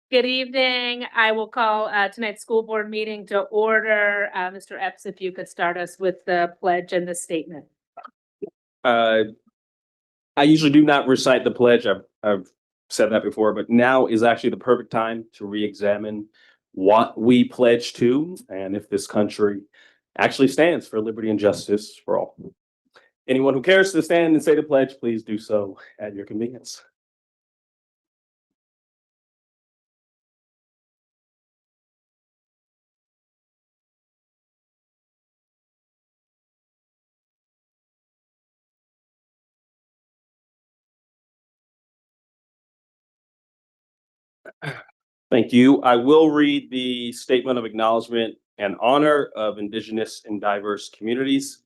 Good evening. I will call tonight's school board meeting to order. Mr. Epps, if you could start us with the pledge and the statement. I usually do not recite the pledge. I've said that before, but now is actually the perfect time to re-examine what we pledge to and if this country actually stands for liberty and justice for all. Anyone who cares to stand and say the pledge, please do so at your convenience. Thank you. I will read the statement of acknowledgement and honor of Indigenous and diverse communities.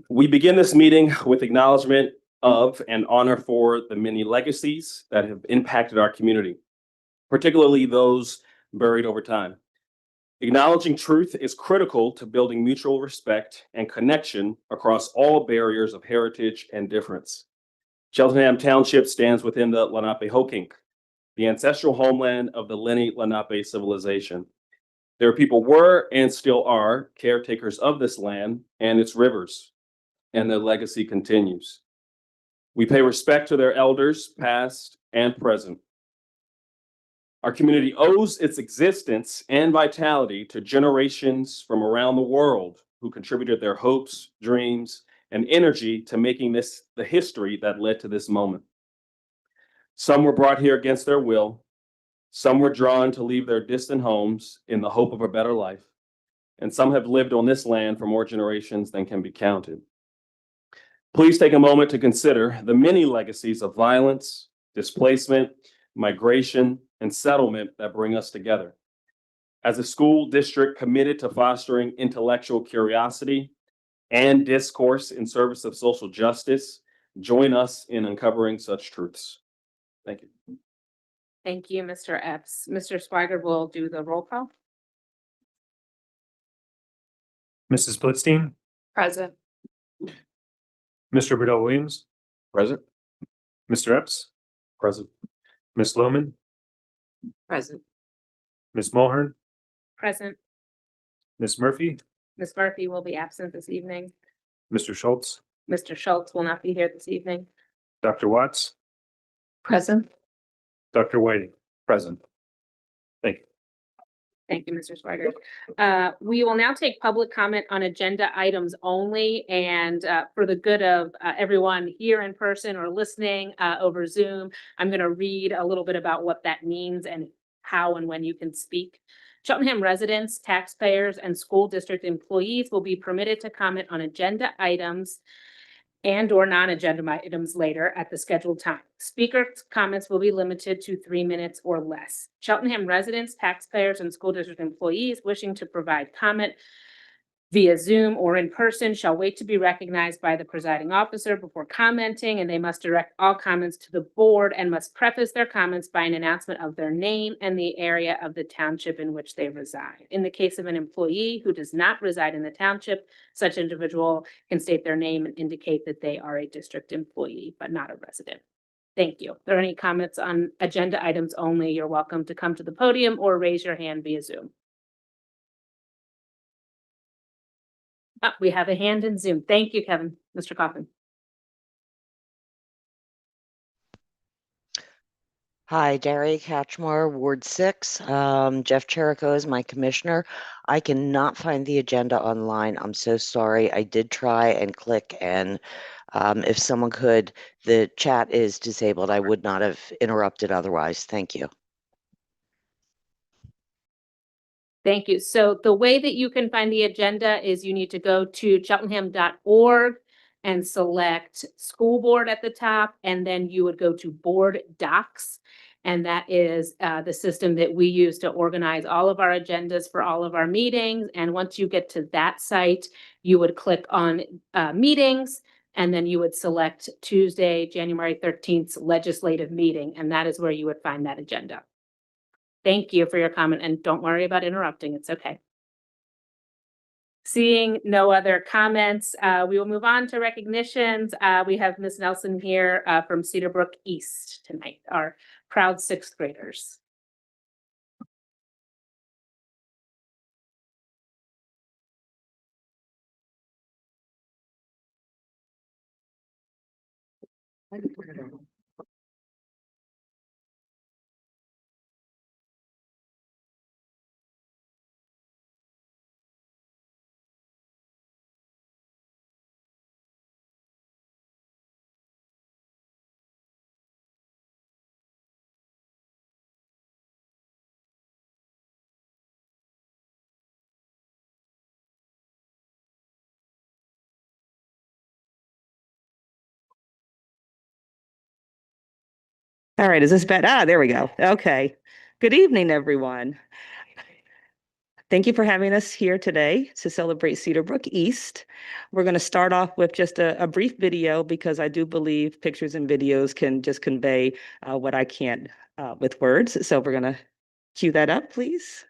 We begin this meeting with acknowledgement of and honor for the many legacies that have impacted our community, particularly those buried over time. Acknowledging truth is critical to building mutual respect and connection across all barriers of heritage and difference. Cheltenham Township stands within the Lenape-Hoking, the ancestral homeland of the Lenni Lenape civilization. Their people were and still are caretakers of this land and its rivers, and their legacy continues. We pay respect to their elders, past and present. Our community owes its existence and vitality to generations from around the world who contributed their hopes, dreams, and energy to making this the history that led to this moment. Some were brought here against their will. Some were drawn to leave their distant homes in the hope of a better life. And some have lived on this land for more generations than can be counted. Please take a moment to consider the many legacies of violence, displacement, migration, and settlement that bring us together. As a school district committed to fostering intellectual curiosity and discourse in service of social justice, join us in uncovering such truths. Thank you. Thank you, Mr. Epps. Mr. Swigert will do the roll call. Mrs. Blitzstein, Present. Mr. Bedell Williams, Present. Mr. Epps, Present. Ms. Lohman, Present. Ms. Mulhern, Present. Ms. Murphy, Ms. Murphy will be absent this evening. Mr. Schultz, Mr. Schultz will not be here this evening. Dr. Watts, Present. Dr. Whiting. Present. Thank you. Thank you, Mr. Swigert. We will now take public comment on agenda items only, and for the good of everyone here in person or listening over Zoom, I'm going to read a little bit about what that means and how and when you can speak. Cheltenham residents, taxpayers, and school district employees will be permitted to comment on agenda items and or non-agenda items later at the scheduled time. Speakers' comments will be limited to 3 minutes or less. Cheltenham residents, taxpayers, and school district employees wishing to provide comment via Zoom or in person shall wait to be recognized by the presiding officer before commenting, and they must direct all comments to the board and must preface their comments by an announcement of their name and the area of the township in which they reside. In the case of an employee who does not reside in the township, such individual can state their name and indicate that they are a district employee, but not a resident. Thank you. If there are any comments on agenda items only, you're welcome to come to the podium or raise your hand via Zoom. Oh, we have a hand in Zoom. Thank you, Kevin. Mr. Coffin. Hi, Derry Catchmore, Ward 6. Jeff Cherico is my commissioner. I cannot find the agenda online. I'm so sorry. I did try and click, and if someone could, the chat is disabled. I would not have interrupted otherwise. Thank you. Thank you. So the way that you can find the agenda is you need to go to cheltenham.org and select school board at the top, and then you would go to board docs. And that is the system that we use to organize all of our agendas for all of our meetings. And once you get to that site, you would click on meetings, and then you would select Tuesday, January 13th legislative meeting. And that is where you would find that agenda. Thank you for your comment, and don't worry about interrupting. It's okay. Seeing no other comments, we will move on to recognitions. We have Ms. Nelson here from Cedarbrook East tonight, our proud 6th graders. All right, is this better? There we go. Okay. Good evening, everyone. Thank you for having us here today to celebrate Cedarbrook East. We're going to start off with just a brief video because I do believe pictures and videos can just convey what I can't with words. So we're going to cue that up, please.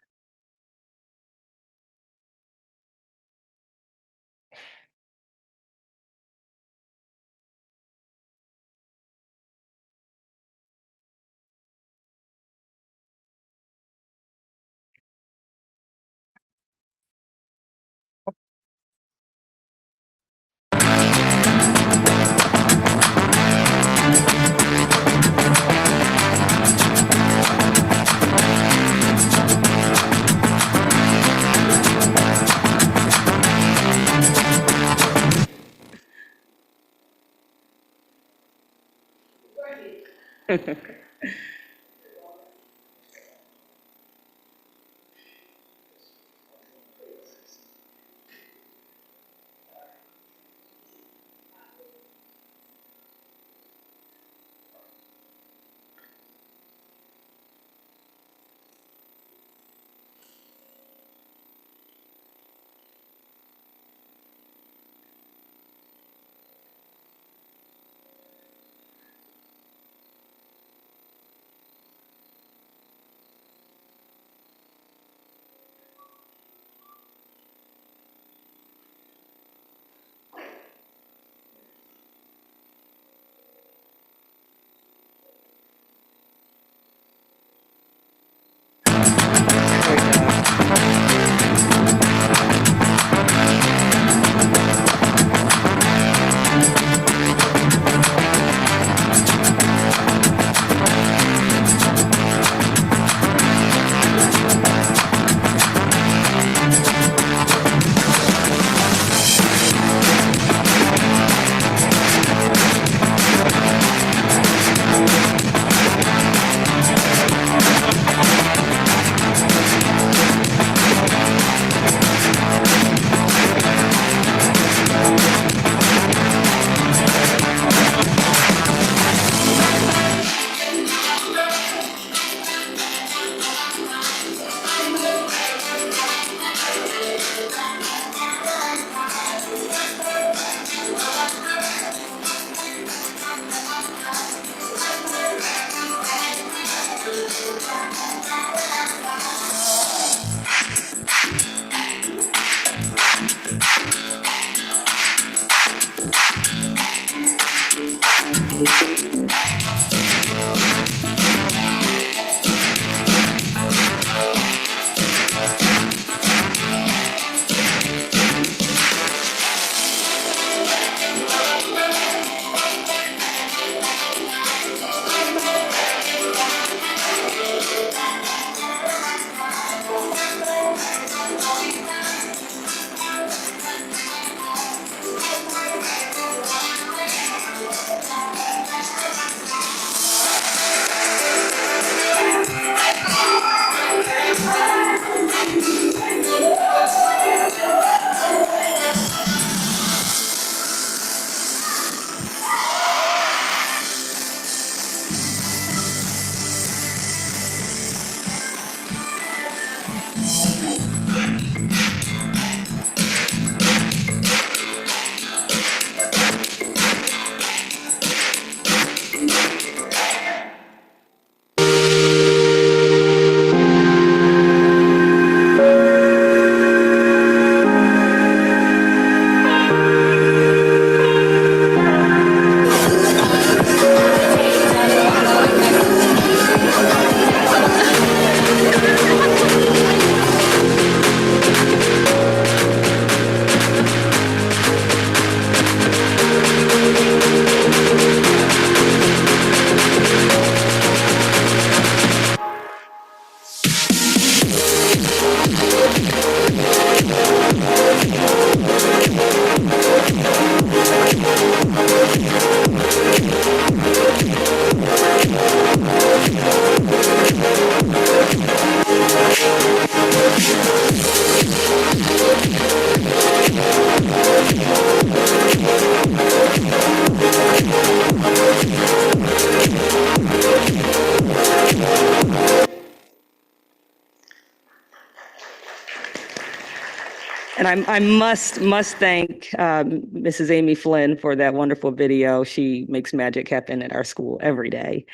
And I must thank Mrs. Amy Flynn for that wonderful video. She makes magic happen at our school every day.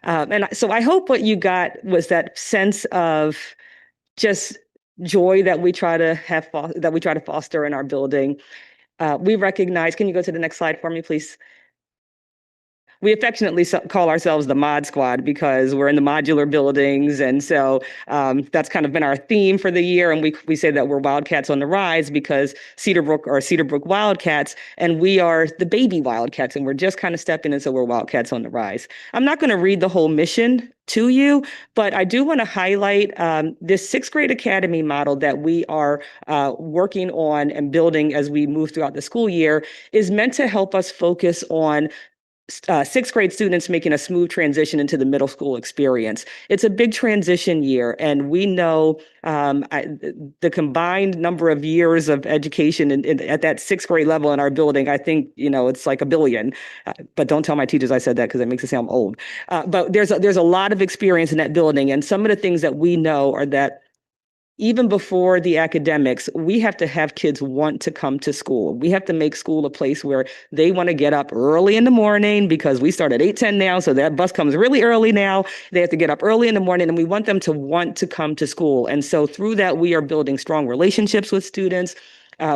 So I hope what you got was that sense of just joy that we try to foster in our building. We recognize, can you go to the next slide for me, please? We affectionately call ourselves the Mod Squad because we're in the modular buildings. And so that's kind of been our theme for the year. And we say that we're Wildcats on the Rise because Cedarbrook Wildcats, and we are the baby Wildcats. And we're just kind of stepping in, so we're Wildcats on the Rise. I'm not going to read the whole mission to you, but I do want to highlight this sixth grade academy model that we are working on and building as we move throughout the school year is meant to help us focus on sixth grade students making a smooth transition into the middle school experience. It's a big transition year, and we know the combined number of years of education at that sixth grade level in our building, I think, it's like 1 billion. But don't tell my teachers I said that because it makes it sound old. But there's a lot of experience in that building, and some of the things that we know are that even before the academics, we have to have kids want to come to school. We have to make school a place where they want to get up early in the morning because we start at 8:10 now. So that bus comes really early now. They have to get up early in the morning, and we want them to want to come to school. And so through that, we are building strong relationships with students.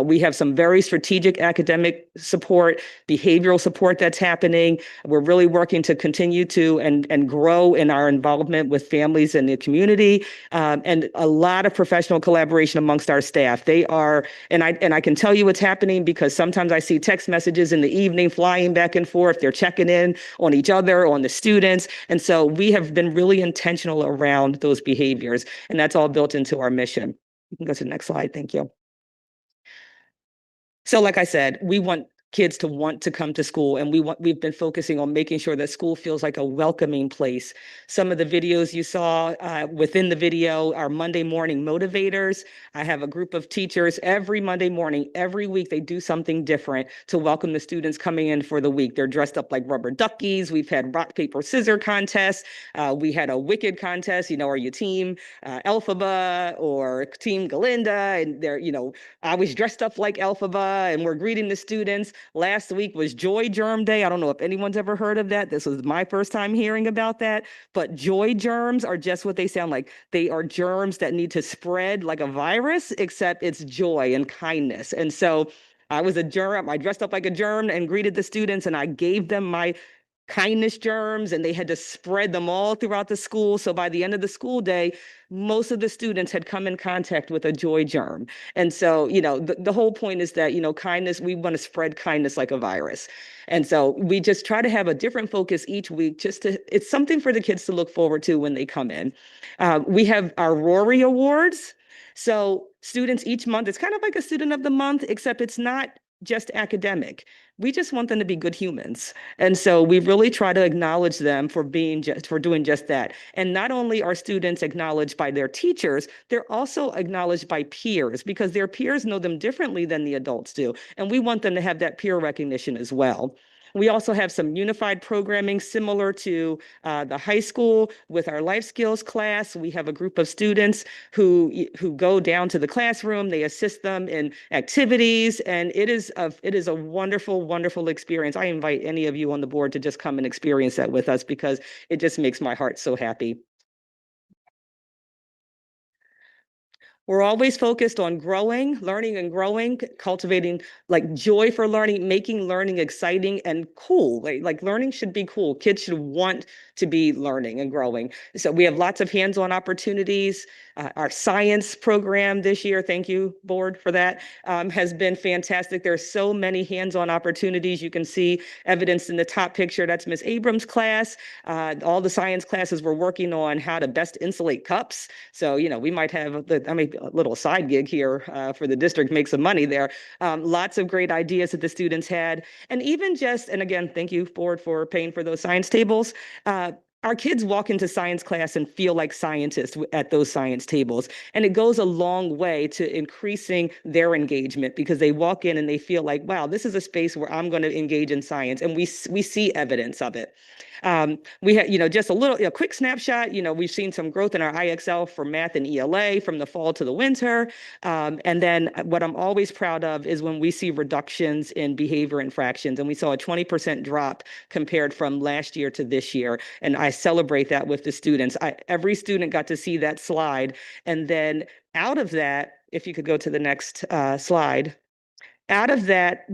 We have some very strategic academic support, behavioral support that's happening. We're really working to continue to and grow in our involvement with families in the community, and a lot of professional collaboration amongst our staff. They are, and I can tell you what's happening because sometimes I see text messages in the evening flying back and forth. They're checking in on each other, on the students. And so we have been really intentional around those behaviors, and that's all built into our mission. You can go to the next slide. Thank you. So like I said, we want kids to want to come to school, and we've been focusing on making sure that school feels like a welcoming place. Some of the videos you saw within the video are Monday morning motivators. I have a group of teachers every Monday morning, every week they do something different to welcome the students coming in for the week. They're dressed up like rubber duckies. We've had rock, paper, scissors contests. We had a Wicked contest, are you team Elphaba or team Galinda? And they're, I was dressed up like Elphaba, and we're greeting the students. Last week was Joy Germ Day. I don't know if anyone's ever heard of that. This was my first time hearing about that. But joy germs are just what they sound like. They are germs that need to spread like a virus, except it's joy and kindness. And so I was a germ. I dressed up like a germ and greeted the students, and I gave them my kindness germs, and they had to spread them all throughout the school. So by the end of the school day, most of the students had come in contact with a joy germ. And so, the whole point is that, kindness, we want to spread kindness like a virus. And so we just try to have a different focus each week, it's something for the kids to look forward to when they come in. We have our Rory Awards. So students each month, it's kind of like a student of the month, except it's not just academic. We just want them to be good humans. And so we really try to acknowledge them for doing just that. And not only are students acknowledged by their teachers, they're also acknowledged by peers because their peers know them differently than the adults do. And we want them to have that peer recognition as well. We also have some unified programming similar to the high school with our life skills class. We have a group of students who go down to the classroom. They assist them in activities, and it is a wonderful, wonderful experience. I invite any of you on the board to just come and experience that with us because it just makes my heart so happy. We're always focused on learning and growing, cultivating like joy for learning, making learning exciting and cool. Like learning should be cool. Kids should want to be learning and growing. So we have lots of hands-on opportunities. Our science program this year, thank you, board, for that, has been fantastic. There are so many hands-on opportunities. You can see evidence in the top picture. That's Ms. Abrams' class. All the science classes we're working on how to best insulate cups. So, we might have a little side gig here for the district, make some money there. Lots of great ideas that the students had. And even and again, thank you, board, for paying for those science tables. our kids walk into science class and feel like scientists at those science tables. And it goes a long way to increasing their engagement because they walk in and they feel like, wow, this is a space where I'm going to engage in science. And we see evidence of it. We had, just a quick snapshot, we've seen some growth in our IXL for math and ELA from the fall to the winter. And then what I'm always proud of is when we see reductions in behavior infractions. And we saw a 20% drop compared from last year to this year. And I celebrate that with the students. Every student got to see that slide. And then out of that, if you could go to the next slide, out of that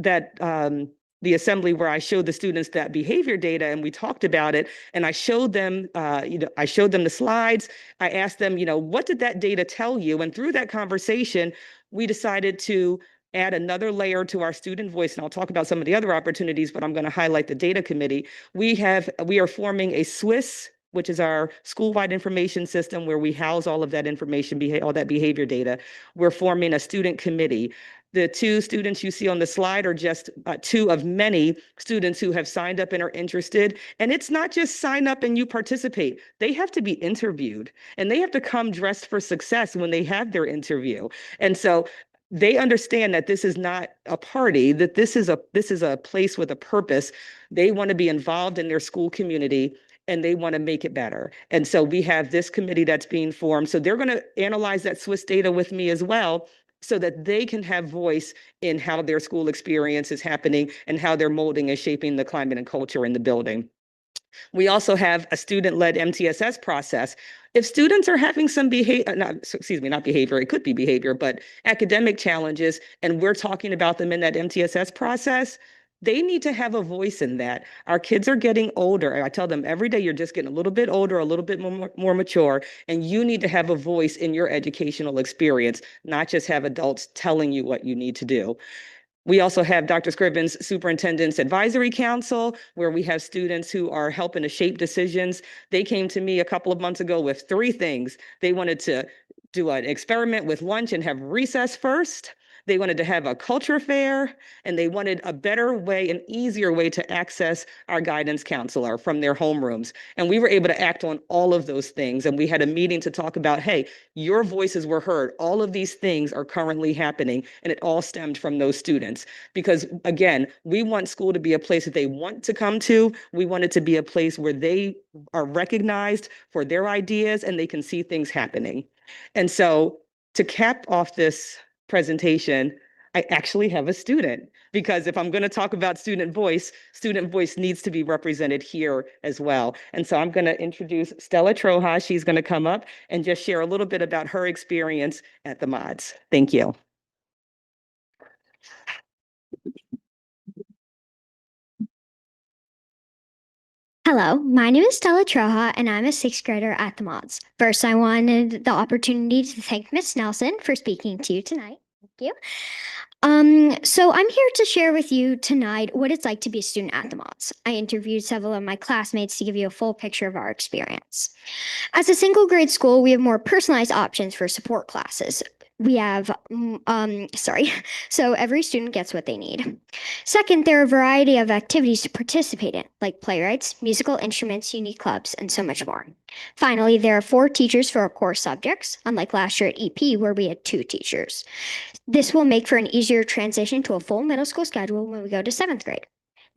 the assembly where I showed the students that behavior data and we talked about it, and I showed them, I showed them the slides. I asked them, what did that data tell you? And through that conversation, we decided to add another layer to our student voice. And I'll talk about some of the other opportunities, but I'm going to highlight the data committee. We are forming a SWIS, which is our school-wide information system where we house all of that information, all that behavior data. We're forming a student committee. The 2 students you see on the slide are just 2 of many students who have signed up and are interested. And it's not just sign up and you participate. They have to be interviewed and they have to come dressed for success when they have their interview. And so they understand that this is not a party, that this is a place with a purpose. They want to be involved in their school community and they want to make it better. And so we have this committee that's being formed. So they're going to analyze that SWIS data with me as well, so that they can have voice in how their school experience is happening and how they're molding and shaping the climate and culture in the building. We also have a student-led MTSS process. If students are having some not behavior, it could be behavior, but academic challenges, and we're talking about them in that MTSS process, they need to have a voice in that. Our kids are getting older. I tell them every day, you're just getting a little bit older, a little bit more mature, and you need to have a voice in your educational experience, not just have adults telling you what you need to do. We also have Dr. Scribbins' Superintendent's Advisory Council, where we have students who are helping to shape decisions. They came to me a couple of months ago with 3 things. They wanted to do an experiment with lunch and have recess first. They wanted to have a culture fair, and they wanted a better way, an easier way to access our guidance counselor from their homerooms. And we were able to act on all of those things. And we had a meeting to talk about, hey, your voices were heard. All of these things are currently happening, and it all stemmed from those students. Because again, we want school to be a place that they want to come to. We want it to be a place where they are recognized for their ideas and they can see things happening. And so to cap off this presentation, I actually have a student, because if I'm going to talk about student voice needs to be represented here as well. And so I'm going to introduce Stella Troja. She's going to come up and just share a little bit about her experience at the Mods. Thank you. Hello, my name is Stella Troja, and I'm a 6th grader at the Mods. First, I wanted the opportunity to thank Miss Nelson for speaking to you tonight. Thank you. So I'm here to share with you tonight what it's like to be a student at the Mods. I interviewed several of my classmates to give you a full picture of our experience. As a single grade school, we have more personalized options for support classes. We have, so every student gets what they need. Second, there are a variety of activities to participate in, like playwrights, musical instruments, unique clubs, and so much more. Finally, there are 4 teachers for our core subjects, unlike last year at EP where we had 2 teachers. This will make for an easier transition to a full middle school schedule when we go to 7th grade.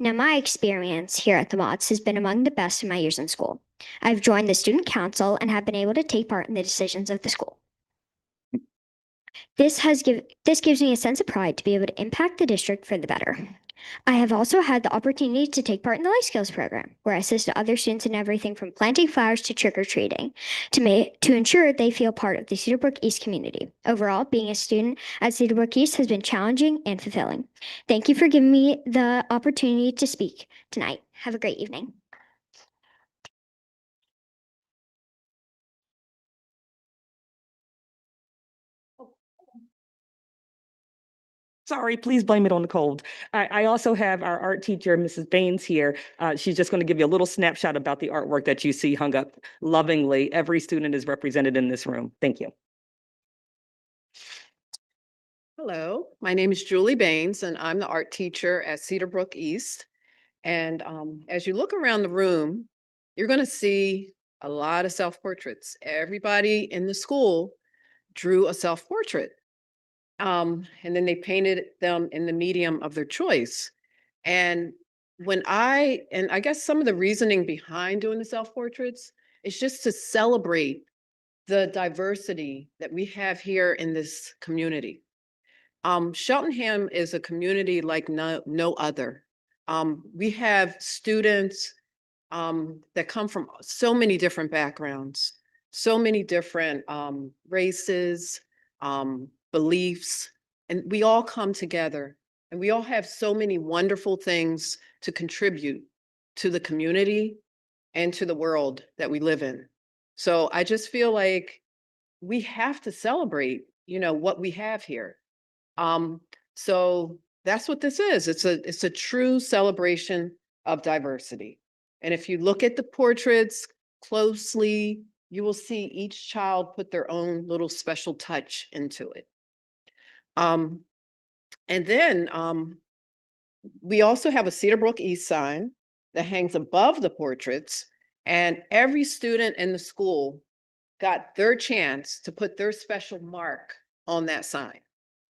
Now, my experience here at the Mods has been among the best in my years in school. I've joined the student council and have been able to take part in the decisions of the school. This gives me a sense of pride to be able to impact the district for the better. I have also had the opportunity to take part in the Life Skills program, where I assist other students in everything from planting flowers to trick-or-treating to ensure they feel part of the Cedar Brook East community. Overall, being a student at Cedar Brook East has been challenging and fulfilling. Thank you for giving me the opportunity to speak tonight. Have a great evening. Sorry, please blame it on the cold. I also have our art teacher, Mrs. Baines, here. She's just going to give you a little snapshot about the artwork that you see hung up lovingly. Every student is represented in this room. Thank you. Hello, my name is Julie Baines, and I'm the art teacher at Cedar Brook East. And as you look around the room, you're going to see a lot of self-portraits. Everybody in the school drew a self-portrait. And then they painted them in the medium of their choice. And I guess some of the reasoning behind doing the self-portraits is just to celebrate the diversity that we have here in this community. Cheltenham is a community like no other. We have students that come from so many different backgrounds, so many different races, beliefs, and we all come together and we all have so many wonderful things to contribute to the community and to the world that we live in. So I just feel like we have to celebrate, what we have here. So that's what this is. It's a true celebration of diversity. And if you look at the portraits closely, you will see each child put their own little special touch into it. And then we also have a Cedar Brook East sign that hangs above the portraits, and every student in the school got their chance to put their special mark on that sign.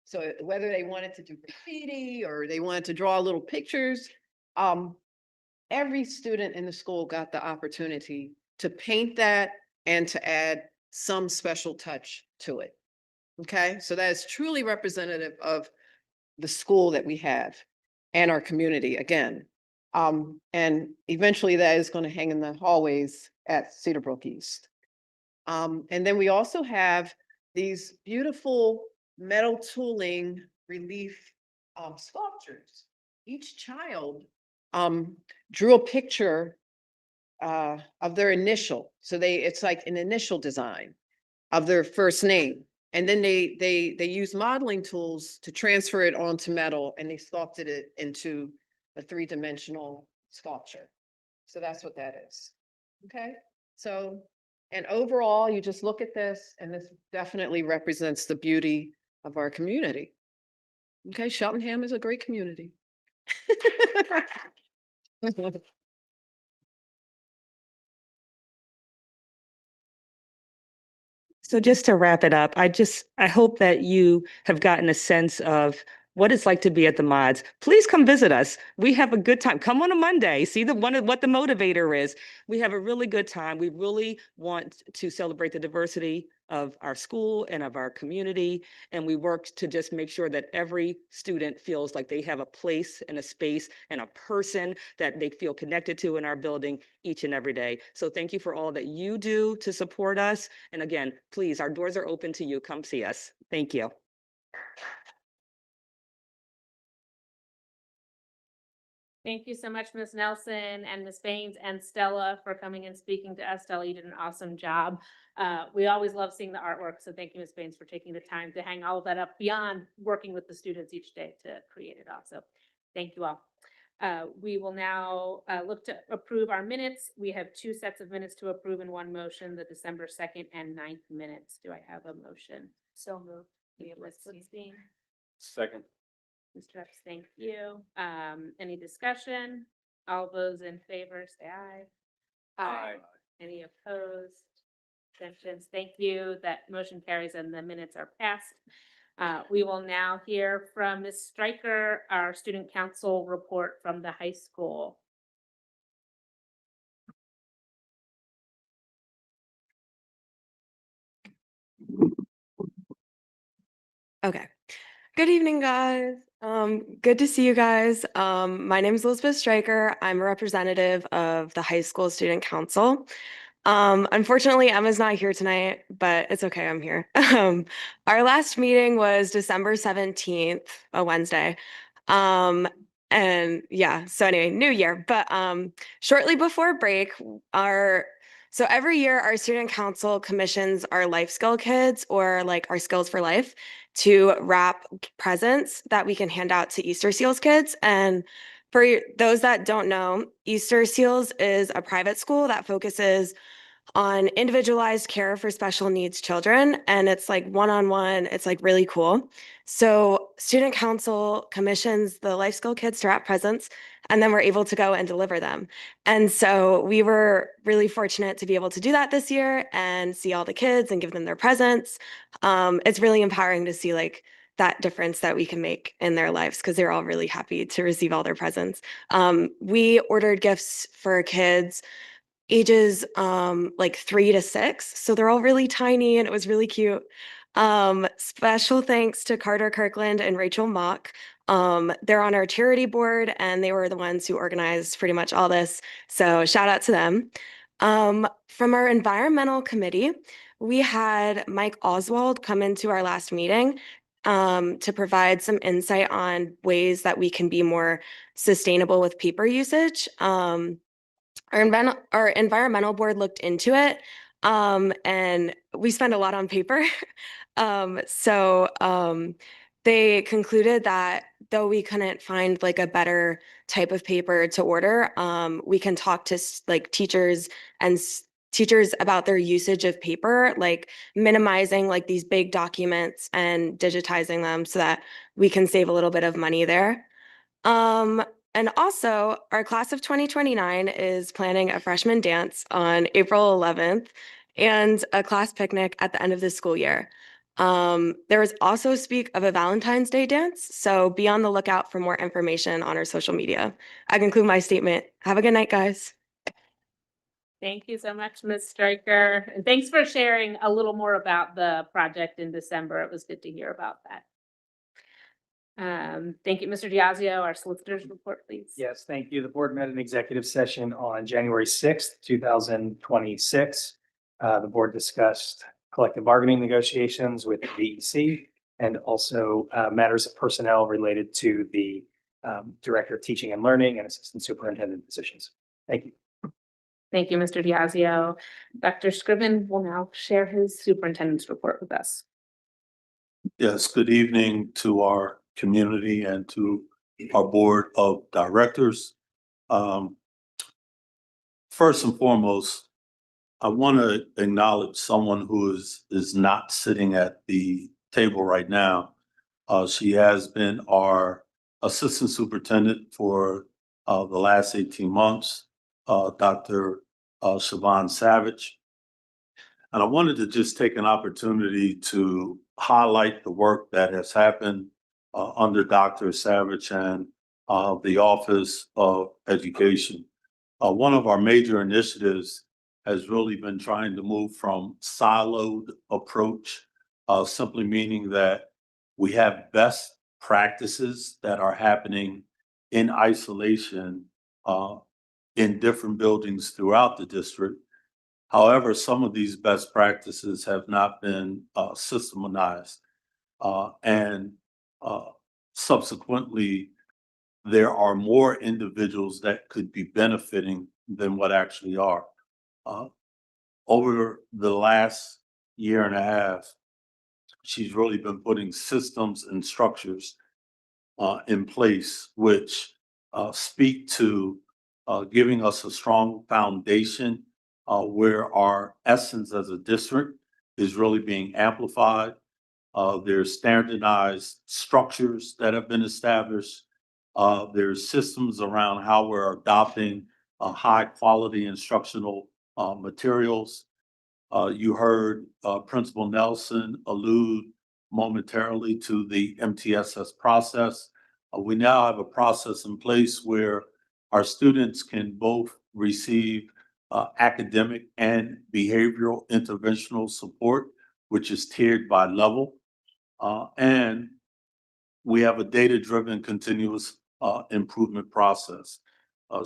So whether they wanted to do graffiti or they wanted to draw little pictures, every student in the school got the opportunity to paint that and to add some special touch to it. Okay, so that is truly representative of the school that we have and our community again. And eventually that is going to hang in the hallways at Cedar Brook East. And then we also have these beautiful metal tooling relief sculptures. Each child drew a picture of their initial. So it's like an initial design of their first name. And then they use modeling tools to transfer it onto metal, and they sculpted it into a 3-dimensional sculpture. So that's what that is. Okay. So, and overall, you just look at this, and this definitely represents the beauty of our community. Okay. Cheltenham is a great community. So just to wrap it up, I hope that you have gotten a sense of what it's like to be at the mods. Please come visit us. We have a good time. Come on a Monday, see what the motivator is. We have a really good time. We really want to celebrate the diversity of our school and of our community. And we work to just make sure that every student feels like they have a place and a space and a person that they feel connected to in our building each and every day. So thank you for all that you do to support us. And again, please, our doors are open to you. Come see us. Thank you. Thank you so much, Ms. Nelson and Ms. Baines and Stella for coming and speaking to us. Stella, you did an awesome job. We always love seeing the artwork, so thank you, Ms. Baines, for taking the time to hang all of that up beyond working with the students each day to create it also. Thank you all. We will now look to approve our minutes. We have 2 sets of minutes to approve in one motion, the December 2nd and 9th minutes. Do I have a motion? So moved. Ms. Lipstein. Second. Mr. Epps, thank you. Any discussion? All those in favor, say aye. Aye. Any opposed? Abstentions? Thank you. That motion carries and the minutes are passed. We will now hear from Ms. Stryker, our student council report from the high school. Okay. Good evening, guys. Good to see you guys. My name is Elizabeth Stryker. I'm a representative of the high school student council. Unfortunately, Emma's not here tonight, but it's okay, I'm here. Our last meeting was December 17th, a Wednesday. And yeah, so anyway, new year. But shortly before break, so every year our student council commissions our life skill kids, or like our skills for life, to wrap presents that we can hand out to Easter Seals kids. And for those that don't know, Easter Seals is a private school that focuses on individualized care for special needs children. And it's like one-on-one. It's like really cool. So student council commissions the life skill kits to wrap presents, and then we're able to go and deliver them. And so we were really fortunate to be able to do that this year and see all the kids and give them their presents. It's really empowering to see like that difference that we can make in their lives because they're all really happy to receive all their presents. We ordered gifts for kids ages like 3 to 6. So they're all really tiny and it was really cute. Special thanks to Carter Kirkland and Rachel Mock. They're on our charity board and they were the ones who organized pretty much all this. So shout out to them. From our environmental committee, we had Mike Oswald come into our last meeting to provide some insight on ways that we can be more sustainable with paper usage. Our environmental board looked into it, and we spend a lot on paper. They concluded that though we couldn't find like a better type of paper to order, we can talk to like teachers and teachers about their usage of paper, like minimizing like these big documents and digitizing them so that we can save a little bit of money there. And also, our class of 2029 is planning a freshman dance on April 11th and a class picnic at the end of the school year. There is also speak of a Valentine's Day dance, so be on the lookout for more information on our social media. I conclude my statement. Have a good night, guys. Thank you so much, Ms. Stryker. And thanks for sharing a little more about the project in December. It was good to hear about that. Thank you, Mr. Diazio. Our solicitors report, please. Yes, thank you. The board met in executive session on January 6th, 2026. The board discussed collective bargaining negotiations with the DEC and also matters of personnel related to the Director of Teaching and Learning and Assistant Superintendent positions. Thank you. Thank you, Mr. Diazio. Dr. Scriven will now share his superintendent's report with us. Yes, good evening to our community and to our board of directors. First and foremost, I want to acknowledge someone who is not sitting at the table right now. She has been our assistant superintendent for the last 18 months, Dr. Siobhan Savage. And I wanted to just take an opportunity to highlight the work that has happened under Dr. Savage and the Office of Education. One of our major initiatives has really been trying to move from siloed approach, simply meaning that we have best practices that are happening in isolation in different buildings throughout the district. However, some of these best practices have not been systematized, and subsequently, there are more individuals that could be benefiting than what actually are. Over the last year and a half, she's really been putting systems and structures in place, which speak to giving us a strong foundation where our essence as a district is really being amplified. There's standardized structures that have been established. There's systems around how we're adopting high quality instructional materials. You heard Principal Nelson allude momentarily to the MTSS process. We now have a process in place where our students can both receive academic and behavioral interventional support, which is tiered by level. And we have a data-driven continuous improvement process.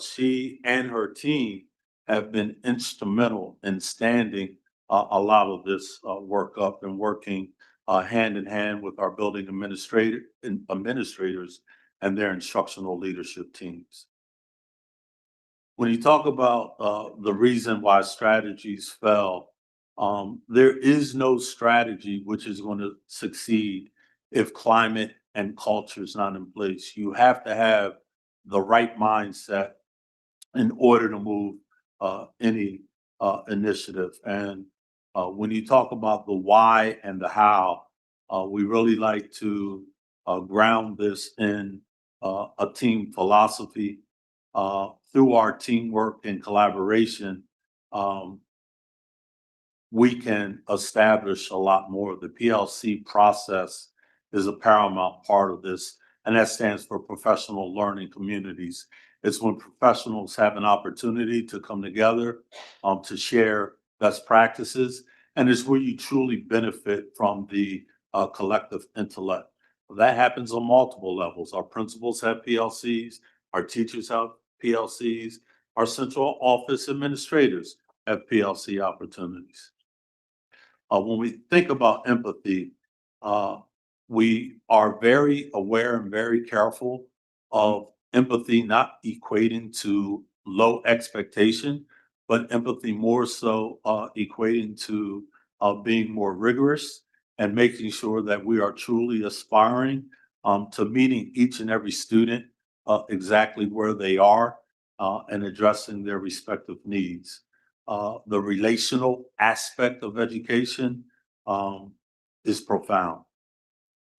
She and her team have been instrumental in standing a lot of this work up and working hand in hand with our building administrators and their instructional leadership teams. When you talk about the reason why strategies fell, there is no strategy which is going to succeed if climate and culture is not in place. You have to have the right mindset in order to move any initiative. And when you talk about the why and the how, we really like to ground this in a team philosophy. Through our teamwork and collaboration, we can establish a lot more. The PLC process is a paramount part of this, and that stands for professional learning communities. It's when professionals have an opportunity to come together to share best practices, and it's where you truly benefit from the collective intellect. That happens on multiple levels. Our principals have PLCs, our teachers have PLCs, our central office administrators have PLC opportunities. When we think about empathy, we are very aware and very careful of empathy not equating to low expectation, but empathy more so equating to being more rigorous and making sure that we are truly aspiring to meeting each and every student exactly where they are and addressing their respective needs. The relational aspect of education is profound.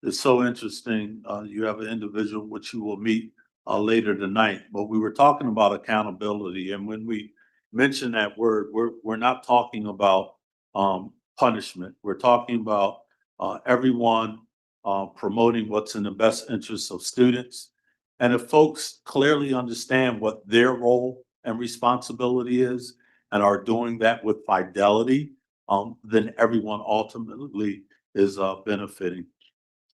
It's so interesting. You have an individual which you will meet later tonight, but we were talking about accountability. And when we mention that word, we're not talking about punishment. We're talking about everyone promoting what's in the best interests of students. And if folks clearly understand what their role and responsibility is and are doing that with fidelity, then everyone ultimately is benefiting.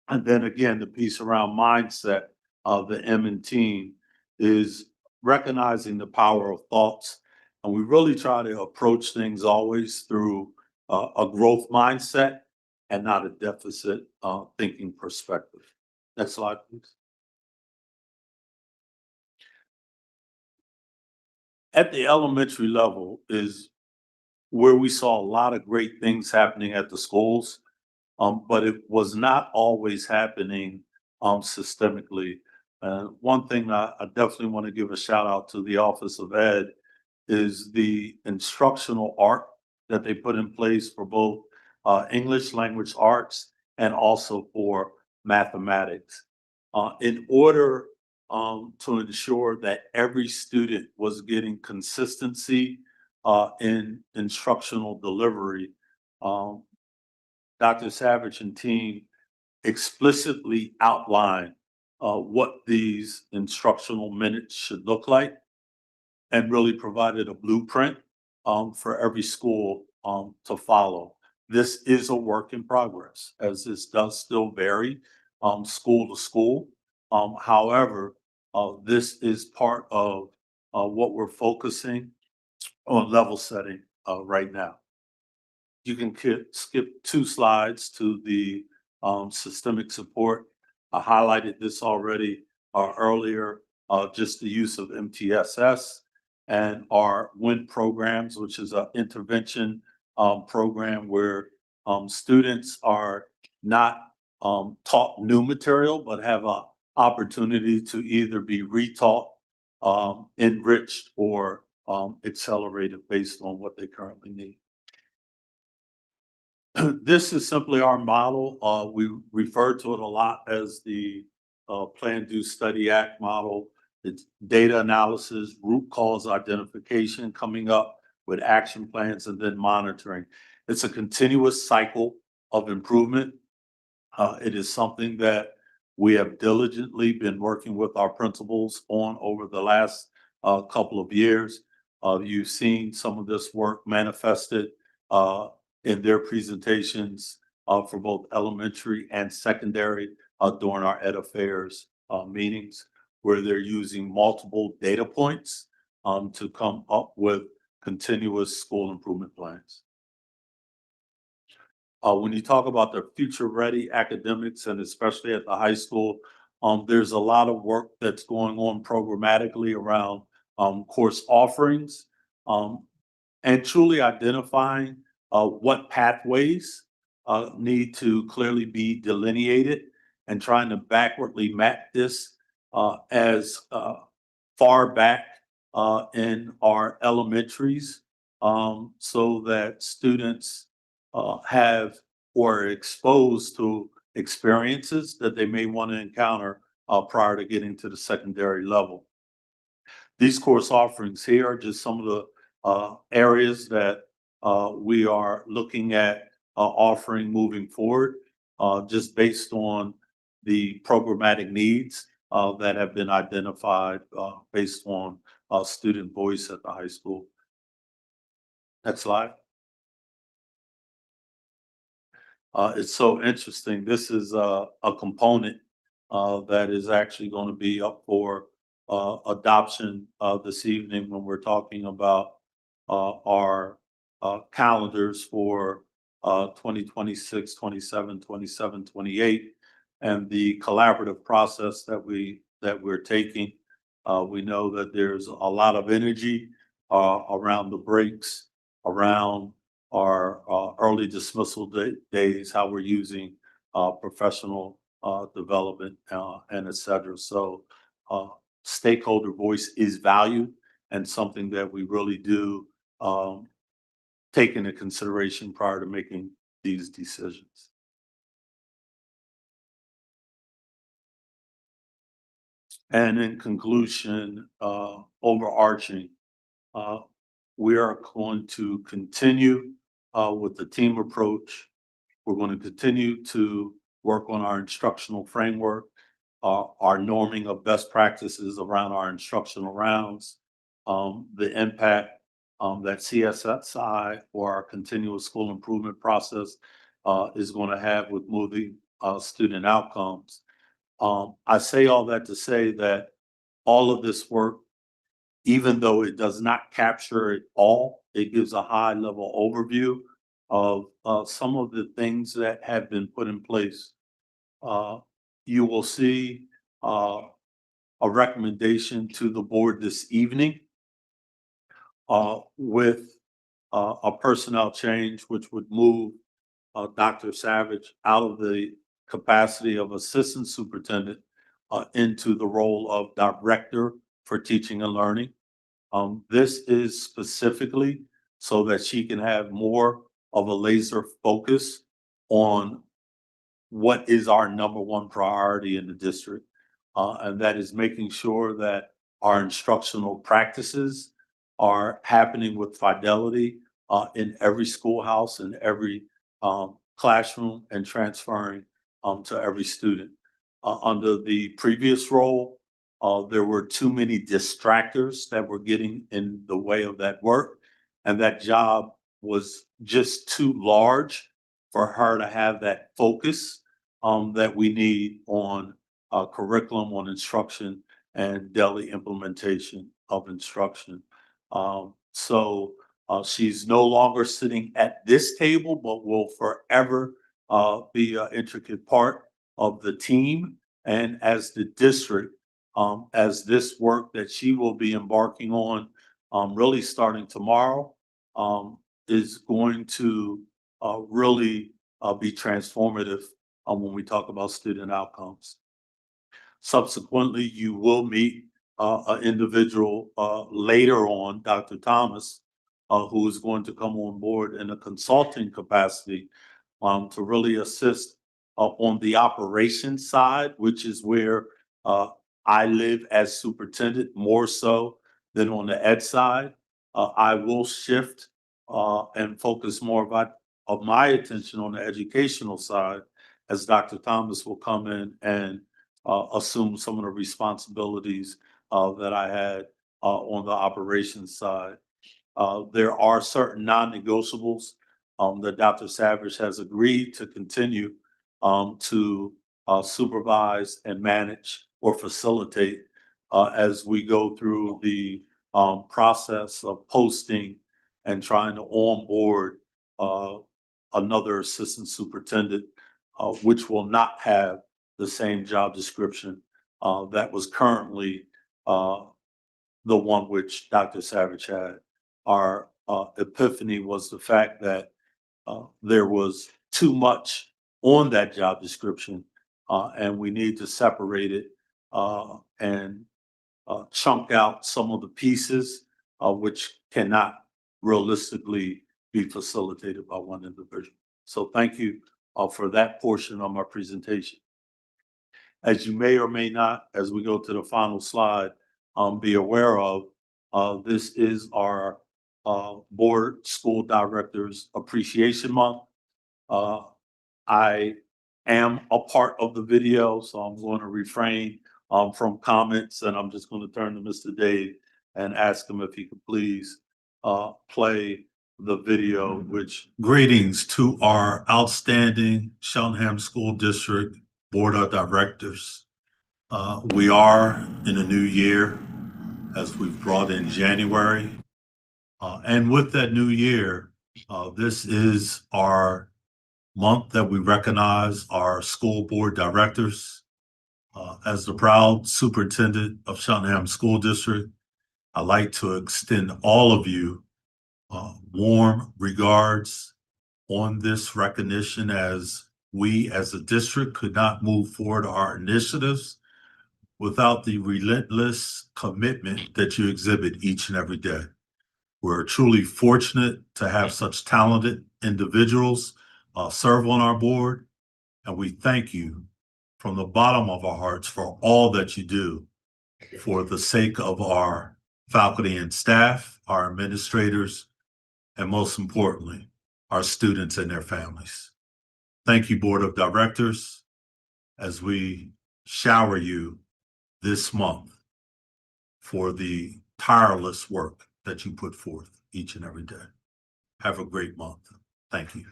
And then again, the piece around mindset of the M and team is recognizing the power of thoughts. And we really try to approach things always through a growth mindset and not a deficit thinking perspective. Next slide, please. At the elementary level is where we saw a lot of great things happening at the schools, but it was not always happening systemically. One thing I definitely want to give a shout out to the Office of Ed is the instructional art that they put in place for both English language arts and also for mathematics. In order to ensure that every student was getting consistency in instructional delivery, Dr. Savage and team explicitly outlined what these instructional minutes should look like and really provided a blueprint for every school to follow. This is a work in progress, as this does still vary school to school. However, this is part of what we're focusing on level setting right now. You can skip 2 slides to the systemic support. I highlighted this already earlier, just the use of MTSS and our WIN programs, which is an intervention program where students are not taught new material, but have an opportunity to either be retaught, enriched, or accelerated based on what they currently need. This is simply our model. We refer to it a lot as the Plan, Do, Study, Act model. It's data analysis, root cause identification, coming up with action plans, and then monitoring. It's a continuous cycle of improvement. It is something that we have diligently been working with our principals on over the last couple of years. You've seen some of this work manifested in their presentations for both elementary and secondary during our Ed Affairs meetings, where they're using multiple data points to come up with continuous school improvement plans. When you talk about the future-ready academics, and especially at the high school, there's a lot of work that's going on programmatically around course offerings and truly identifying what pathways need to clearly be delineated and trying to backwardly map this as far back in our elementaries so that students have or are exposed to experiences that they may want to encounter prior to getting to the secondary level. These course offerings here are just some of the areas that we are looking at offering moving forward, just based on the programmatic needs that have been identified based on student voice at the high school. Next slide. It's so interesting. This is a component that is actually going to be up for adoption this evening when we're talking about our calendars for 2026, 27, 27, 28, and the collaborative process that we're taking. We know that there's a lot of energy around the breaks, around our early dismissal days, how we're using professional development and et cetera. So stakeholder voice is valued and something that we really do take into consideration prior to making these decisions. And in conclusion, overarching, we are going to continue with the team approach. We're going to continue to work on our instructional framework, our norming of best practices around our instructional rounds, the impact that CSSI or our continuous school improvement process is going to have with moving student outcomes. I say all that to say that all of this work, even though it does not capture it all, it gives a high level overview of some of the things that have been put in place. You will see a recommendation to the board this evening with a personnel change, which would move Dr. Savage out of the capacity of assistant superintendent into the role of director for teaching and learning. This is specifically so that she can have more of a laser focus on what is our number one priority in the district. And that is making sure that our instructional practices are happening with fidelity in every schoolhouse, in every classroom, and transferring to every student. Under the previous role, there were too many distractors that were getting in the way of that work, and that job was just too large for her to have that focus that we need on curriculum, on instruction, and daily implementation of instruction. So she's no longer sitting at this table, but will forever be an intricate part of the team and as the district, as this work that she will be embarking on, really starting tomorrow, is going to really be transformative when we talk about student outcomes. Subsequently, you will meet an individual later on, Dr. Thomas, who is going to come on board in a consulting capacity to really assist on the operations side, which is where I live as superintendent more so than on the ed side. I will shift and focus more of my attention on the educational side as Dr. Thomas will come in and assume some of the responsibilities that I had on the operations side. There are certain non-negotiables that Dr. Savage has agreed to continue to supervise and manage or facilitate as we go through the process of posting and trying to onboard another assistant superintendent, which will not have the same job description that was currently the one which Dr. Savage had. Our epiphany was the fact that there was too much on that job description, and we need to separate it and chunk out some of the pieces which cannot realistically be facilitated by one individual. So thank you for that portion of my presentation. As you may or may not, as we go to the final slide, be aware of, this is our Board School Directors Appreciation Month. I am a part of the video, so I'm going to refrain from comments, and I'm just going to turn to Mr. Dave and ask him if he could please play the video, which greetings to our outstanding Cheltenham School District Board of Directors. We are in a new year as we've brought in January. And with that new year, this is our month that we recognize our school board directors. As the proud superintendent of Cheltenham School District, I'd like to extend all of you warm regards on this recognition, as we as a district could not move forward our initiatives without the relentless commitment that you exhibit each and every day. We're truly fortunate to have such talented individuals serve on our board, and we thank you from the bottom of our hearts for all that you do for the sake of our faculty and staff, our administrators, and most importantly, our students and their families. Thank you, Board of Directors, as we shower you this month for the tireless work that you put forth each and every day. Have a great month. Thank you.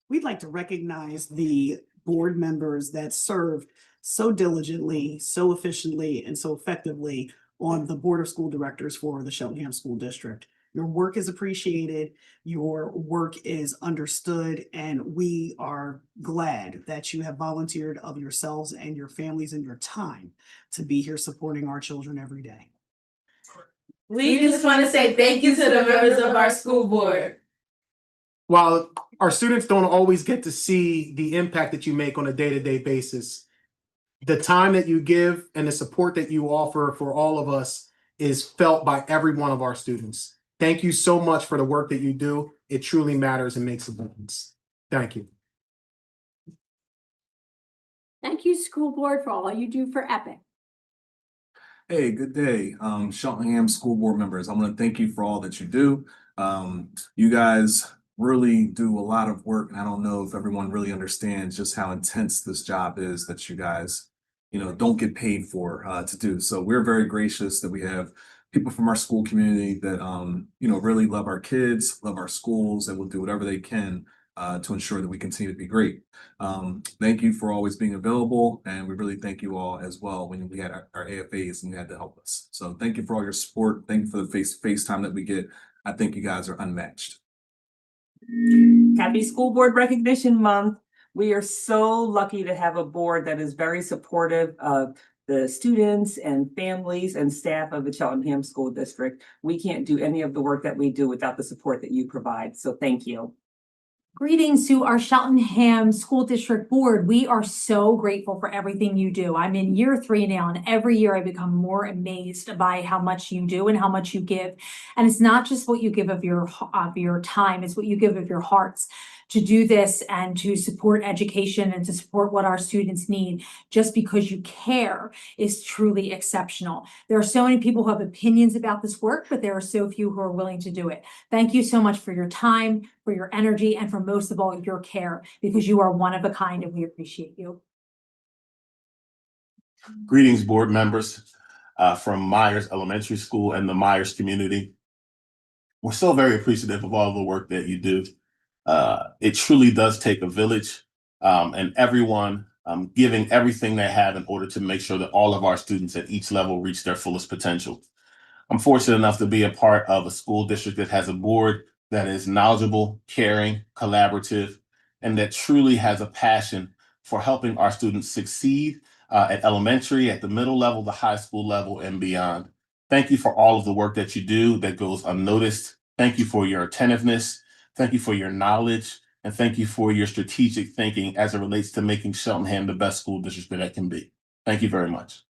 We'd like to recognize the board members that served so diligently, so efficiently, and so effectively on the Board of School Directors for the Cheltenham School District. Your work is appreciated, your work is understood, and we are glad that you have volunteered of yourselves and your families and your time to be here supporting our children every day. We just want to say thank you to the members of our school board. While our students don't always get to see the impact that you make on a day-to-day basis, the time that you give and the support that you offer for all of us is felt by every one of our students. Thank you so much for the work that you do. It truly matters and makes a difference. Thank you. Thank you, school board, for all you do for EPIC. Hey, good day. Cheltenham School Board members, I want to thank you for all that you do. You guys really do a lot of work, and I don't know if everyone really understands just how intense this job is that you guys, don't get paid for to do. So we're very gracious that we have people from our school community that, really love our kids, love our schools, and will do whatever they can to ensure that we continue to be great. Thank you for always being available, and we really thank you all as well when we had our AFAs and you had to help us. So thank you for all your support. Thank you for the face time that we get. I think you guys are unmatched. Happy School Board Recognition Month. We are so lucky to have a board that is very supportive of the students and families and staff of the Cheltenham School District. We can't do any of the work that we do without the support that you provide. So thank you. Greetings to our Cheltenham School District Board. We are so grateful for everything you do. I'm in year 3 now, and every year I become more amazed by how much you do and how much you give. And it's not just what you give of your time, it's what you give of your hearts to do this and to support education and to support what our students need. Just because you care is truly exceptional. There are so many people who have opinions about this work, but there are so few who are willing to do it. Thank you so much for your time, for your energy, and for most of all, your care, because you are one of a kind and we appreciate you. Greetings, board members from Myers Elementary School and the Myers community. We're so very appreciative of all the work that you do. It truly does take a village and everyone giving everything they have in order to make sure that all of our students at each level reach their fullest potential. I'm fortunate enough to be a part of a school district that has a board that is knowledgeable, caring, collaborative, and that truly has a passion for helping our students succeed at elementary, at the middle level, the high school level, and beyond. Thank you for all of the work that you do that goes unnoticed. Thank you for your attentiveness. Thank you for your knowledge. And thank you for your strategic thinking as it relates to making Cheltenham the best school district that it can be. Thank you very much.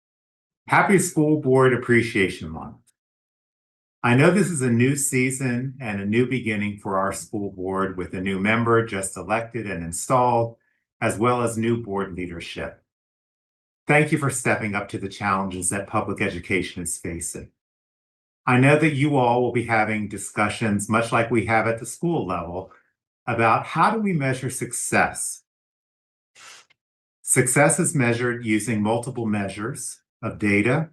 Happy School Board Appreciation Month. I know this is a new season and a new beginning for our school board with a new member just elected and installed, as well as new board leadership. Thank you for stepping up to the challenges that public education is facing. I know that you all will be having discussions, much like we have at the school level, about how do we measure success. Success is measured using multiple measures of data,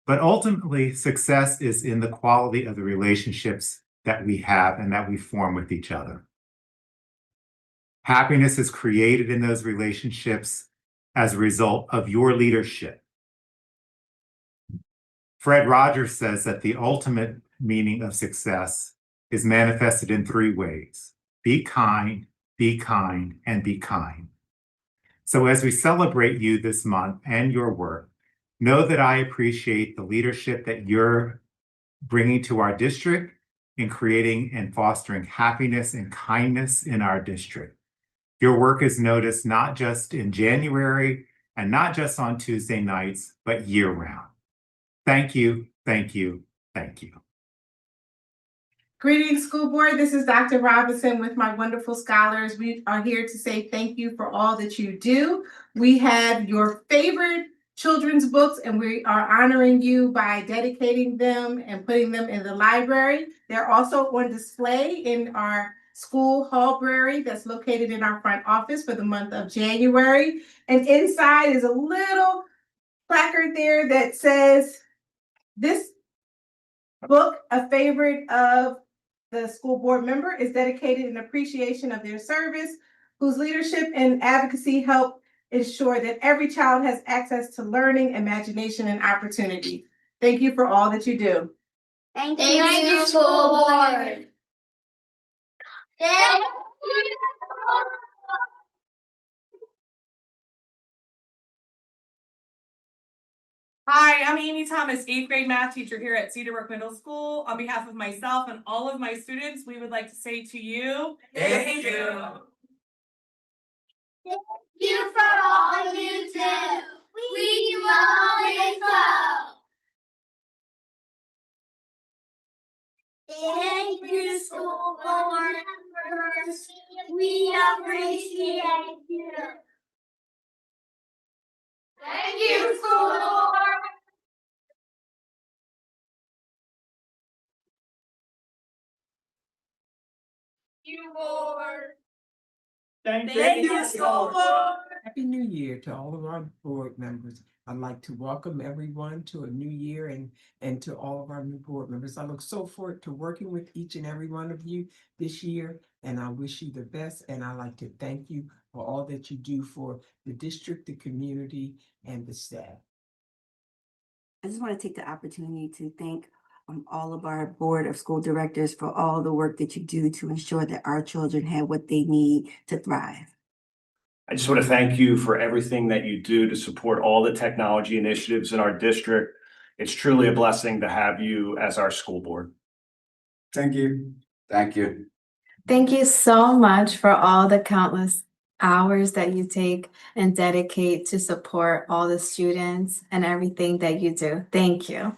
but ultimately success is in the quality of the relationships that we have and that we form with each other. Happiness is created in those relationships as a result of your leadership. Fred Rogers says that the ultimate meaning of success is manifested in 3 ways: be kind, and be kind. So as we celebrate you this month and your work, know that I appreciate the leadership that you're bringing to our district in creating and fostering happiness and kindness in our district. Your work is noticed not just in January and not just on Tuesday nights, but year-round. Thank you, thank you, thank you. Greetings, school board. This is Dr. Robinson with my wonderful scholars. We are here to say thank you for all that you do. We have your favorite children's books, and we are honoring you by dedicating them and putting them in the library. They're also on display in our school hallbrary that's located in our front office for the month of January. And inside is a little placard there that says, "This book, a favorite of the school board member, is dedicated in appreciation of their service, whose leadership and advocacy help ensure that every child has access to learning, imagination, and opportunity." Thank you for all that you do. Thank you, school board. Hi, I'm Amy Thomas, 8th grade math teacher here at Cedar Brook Middle School. On behalf of myself and all of my students, we would like to say to you, thank you. Thank you for all you do. We love it so. Thank you, school board members. We appreciate you. Thank you, school board. You board. Thank you, school board. Happy New Year to all of our board members. I'd like to welcome everyone to a new year and to all of our new board members. I look so forward to working with each and every one of you this year, and I wish you the best. And I'd like to thank you for all that you do for the district, the community, and the staff. I just want to take the opportunity to thank all of our board of school directors for all the work that you do to ensure that our children have what they need to thrive. I just want to thank you for everything that you do to support all the technology initiatives in our district. It's truly a blessing to have you as our school board. Thank you. Thank you. Thank you so much for all the countless hours that you take and dedicate to support all the students and everything that you do. Thank you.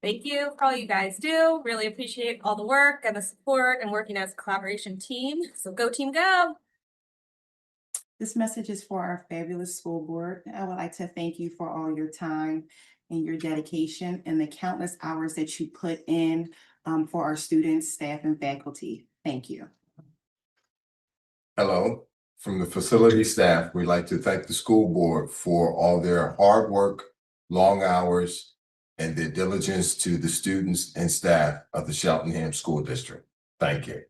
Thank you for all you guys do. Really appreciate all the work and the support and working as a collaboration team. So go team, go. This message is for our fabulous school board. I would like to thank you for all your time and your dedication and the countless hours that you put in for our students, staff, and faculty. Thank you. Hello. From the facility staff, we'd like to thank the school board for all their hard work, long hours, and their diligence to the students and staff of the Cheltenham School District. Thank you.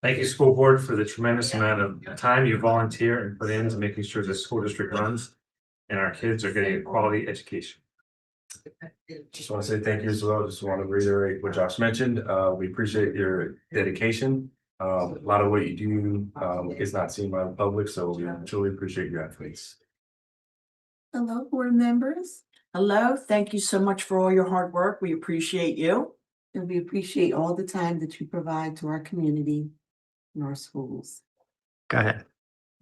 Thank you, school board, for the tremendous amount of time you volunteer and put into making sure the school district runs and our kids are getting a quality education. Just want to say thank you as well. Just want to reiterate what Josh mentioned. We appreciate your dedication. A lot of what you do is not seen by the public, so we truly appreciate your efforts. Hello, board members. Hello, thank you so much for all your hard work. We appreciate you. And we appreciate all the time that you provide to our community and our schools. Go ahead.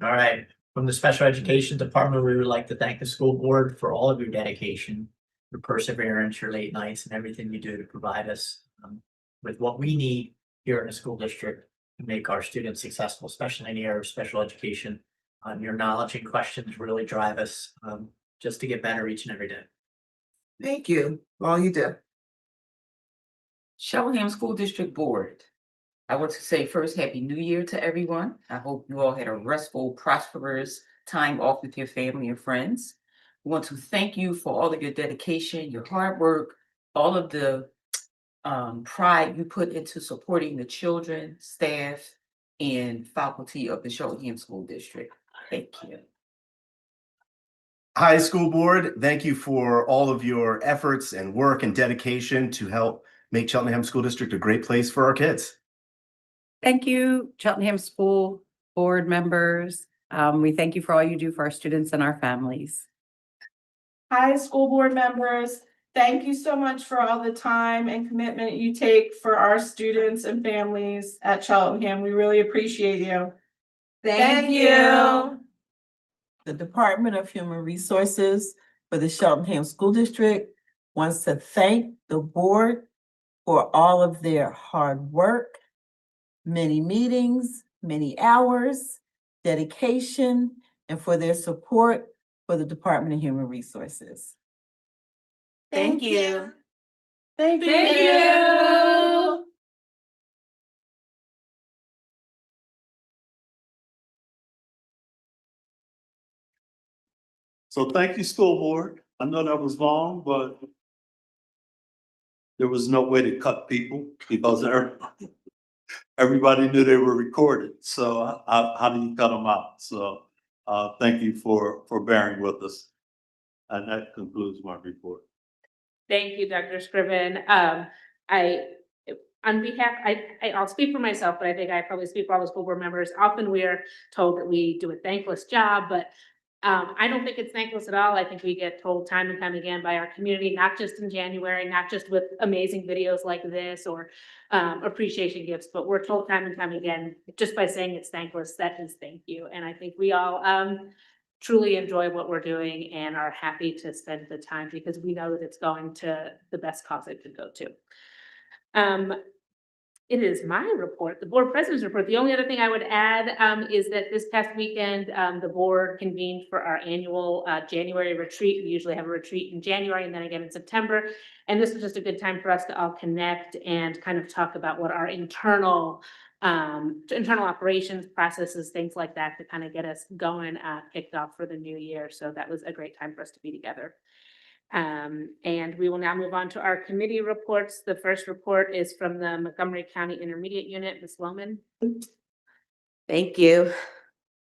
All right. From the Special Education Department, we would like to thank the school board for all of your dedication your perseverance, your late nights, and everything you do to provide us with what we need here in the school district to make our students successful, especially in the area of special education. Your knowledge and questions really drive us just to get better each and every day. Thank you for all you do. Cheltenham School District Board. I want to say first, Happy New Year to everyone. I hope you all had a restful, prosperous time off with your family and friends. We want to thank you for all of your dedication, your hard work, all of the pride you put into supporting the children, staff, and faculty of the Cheltenham School District. Thank you. Hi, school board. Thank you for all of your efforts and work and dedication to help make Cheltenham School District a great place for our kids. Thank you, Cheltenham School Board members. We thank you for all you do for our students and our families. Hi, school board members. Thank you so much for all the time and commitment you take for our students and families at Cheltenham. We really appreciate you. Thank you. The Department of Human Resources for the Cheltenham School District wants to thank the board for all of their hard work, many meetings, many hours, dedication, and for their support for the Department of Human Resources. Thank you. Thank you. So thank you, school board. I know that was long, but there was no way to cut people because everybody knew they were recorded. So how do you cut them out? So thank you for bearing with us. And that concludes my report. Thank you, Dr. Scriven. On behalf, I'll speak for myself, but I think I probably speak for all the school board members. Often we are told that we do a thankless job, but I don't think it's thankless at all. I think we get told time and time again by our community, not just in January, not just with amazing videos like this or appreciation gifts, but we're told time and time again, just by saying it's thankless, that is thank you. And I think we all truly enjoy what we're doing and are happy to spend the time because we know that it's going to the best cause it could go to. It is my report, the board president's report. The only other thing I would add is that this past weekend, the board convened for our annual January retreat. We usually have a retreat in January and then again in September. And this was just a good time for us to all connect and kind of talk about what our internal operations, processes, things like that to kind of get us going, kicked off for the new year. So that was a great time for us to be together. And we will now move on to our committee reports. The first report is from the Montgomery County Intermediate Unit, Ms. Lohman. Thank you.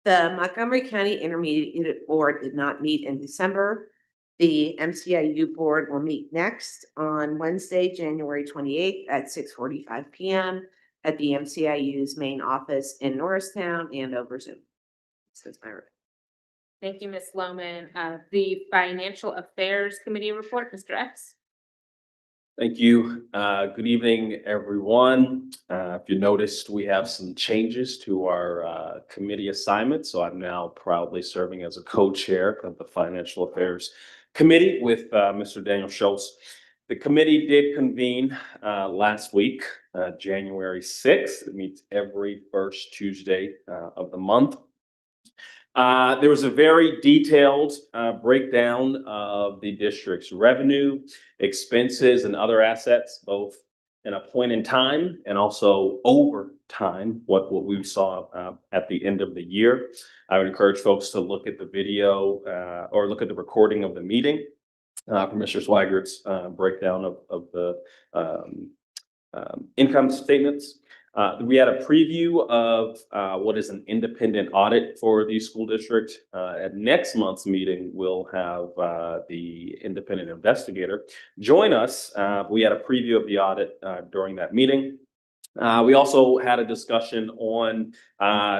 The Montgomery County Intermediate Unit Board did not meet in December. The MCIU board will meet next on Wednesday, January 28th at 6:45 p.m. at the MCIU's main office in Norristown and over Zoom. So that's my report. Thank you, Ms. Lohman. The Financial Affairs Committee report, Mr. X. Thank you. Good evening, everyone. If you noticed, we have some changes to our committee assignments. So I'm now proudly serving as a co-chair of the Financial Affairs Committee with Mr. Daniel Schultz. The committee did convene last week, January 6th. It meets every first Tuesday of the month. There was a very detailed breakdown of the district's revenue, expenses, and other assets, both in a point in time and also over time, what we saw at the end of the year. I would encourage folks to look at the video or look at the recording of the meeting from Mr. Swiggert's breakdown of the income statements. We had a preview of what is an independent audit for the school district. At next month's meeting, we'll have the independent investigator join us. We had a preview of the audit during that meeting. We also had a discussion on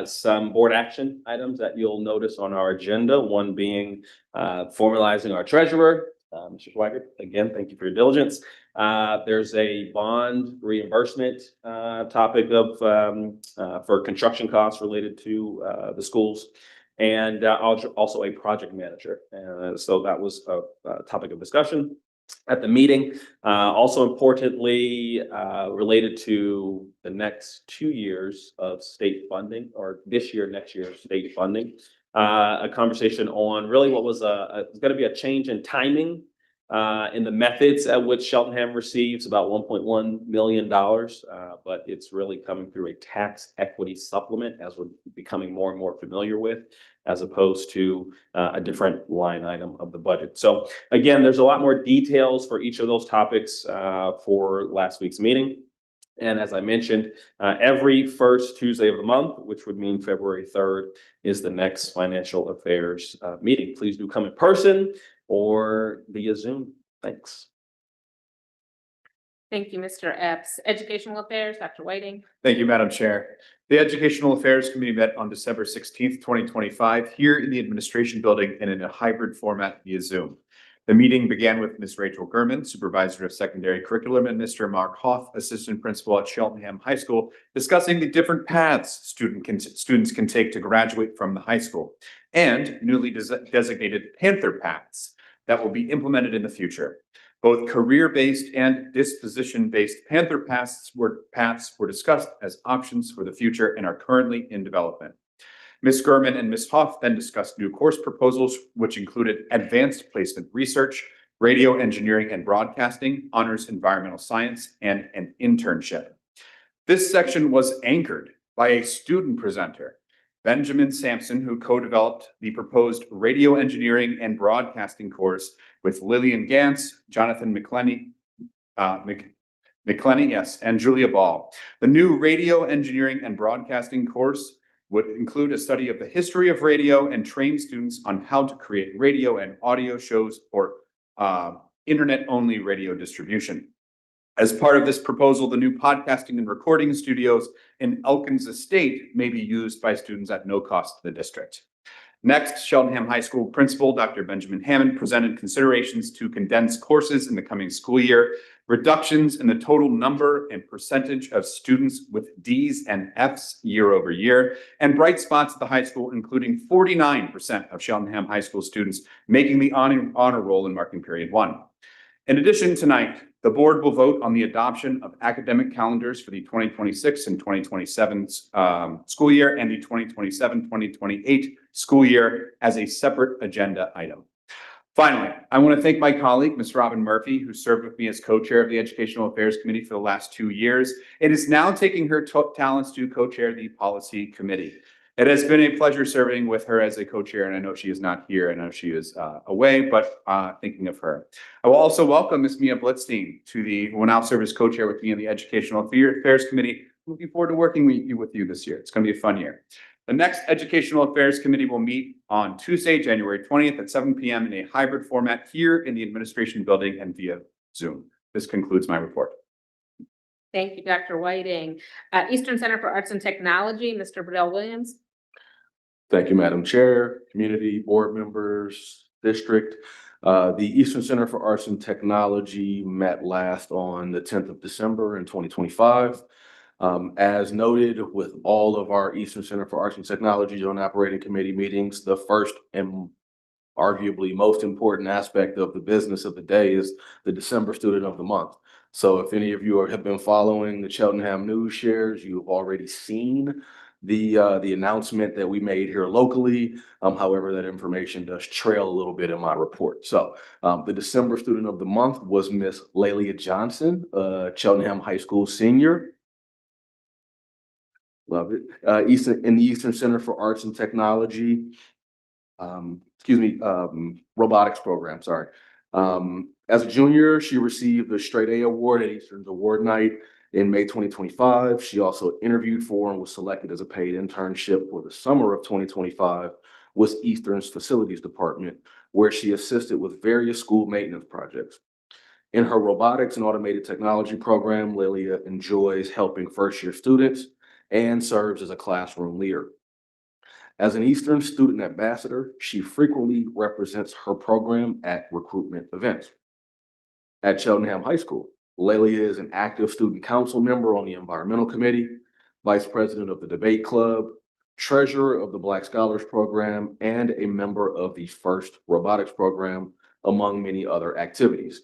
some board action items that you'll notice on our agenda, one being formalizing our treasurer. Mr. Swigert, again, thank you for your diligence. There's a bond reimbursement topic of for construction costs related to the schools, and also a project manager. So that was a topic of discussion. at the meeting. Also importantly, related to the next 2 years of state funding, or this year, next year, state funding, a conversation on really what was it's going to be a change in timing in the methods at which Cheltenham receives about $1.1 million, but it's really coming through a tax equity supplement, as we're becoming more and more familiar with, as opposed to a different line item of the budget. So again, there's a lot more details for each of those topics for last week's meeting. And as I mentioned, every first Tuesday of the month, which would mean February 3rd, is the next financial affairs meeting. Please do come in person or via Zoom. Thanks. Thank you, Mr. Epps. Educational Affairs, Dr. Whiting. Thank you, Madam Chair. The Educational Affairs Committee met on December 16th, 2025, here in the Administration Building and in a hybrid format via Zoom. The meeting began with Ms. Rachel Gurman, Supervisor of Secondary Curriculum, and Mr. Mark Hoff, Assistant Principal at Cheltenham High School, discussing the different paths students can take to graduate from the high school, and newly designated Panther paths that will be implemented in the future. Both career-based and disposition-based Panther paths were discussed as options for the future and are currently in development. Ms. Gurman and Ms. Hoff then discussed new course proposals, which included advanced placement research, radio engineering and broadcasting, honors environmental science, and an internship. This section was anchored by a student presenter, Benjamin Sampson, who co-developed the proposed radio engineering and broadcasting course with Lillian Gantz, Jonathan McClenny, and Julia Ball. The new radio engineering and broadcasting course would include a study of the history of radio and train students on how to create radio and audio shows for internet-only radio distribution. As part of this proposal, the new podcasting and recording studios in Elkins Estate may be used by students at no cost to the district. Next, Cheltenham High School Principal Dr. Benjamin Hammond presented considerations to condense courses in the coming school year, reductions in the total number and percentage of students with D's and F's year over year, and bright spots at the high school, including 49% of Cheltenham High School students making the honor roll in marking period 1. In addition, tonight, the board will vote on the adoption of academic calendars for the 2026 and 2027 school year and the 2027-2028 school year as a separate agenda item. Finally, I want to thank my colleague, Ms. Robin Murphy, who served with me as co-chair of the Educational Affairs Committee for the last 2 years. It is now taking her talents to co-chair the Policy Committee. It has been a pleasure serving with her as a co-chair, and I know she is not here. I know she is away, but thinking of her. I will also welcome Ms. Mia Blitzstein who will now serve as co-chair with me in the Educational Affairs Committee. Looking forward to working with you this year. It's going to be a fun year. The next Educational Affairs Committee will meet on Tuesday, January 20th at 7 p.m. in a hybrid format here in the Administration Building and via Zoom. This concludes my report. Thank you, Dr. Whiting. Eastern Center for Arts and Technology, Mr. Bedell Williams. Thank you, Madam Chair, community, board members, district. The Eastern Center for Arts and Technology met last on the 10th of December in 2025. As noted with all of our Eastern Center for Arts and Technology Joint Operating Committee meetings, the first and arguably most important aspect of the business of the day is the December Student of the Month. So if any of you have been following the Cheltenham News shares, you've already seen the announcement that we made here locally. However, that information does trail a little bit in my report. So the December Student of the Month was Miss Lelia Johnson, Cheltenham High School senior. Love it. In the Eastern Center for Arts and Technology, robotics program, sorry. As a junior, she received the Straight A Award at Eastern's Award Night in May 2025. She also interviewed for and was selected as a paid internship for the summer of 2025 with Eastern's Facilities Department, where she assisted with various school maintenance projects. In her robotics and automated technology program, Lelia enjoys helping first-year students and serves as a classroom leader. As an Eastern Student Ambassador, she frequently represents her program at recruitment events. At Cheltenham High School, Lelia is an active student council member on the Environmental Committee, vice president of the Debate Club, treasurer of the Black Scholars Program, and a member of the First Robotics Program, among many other activities.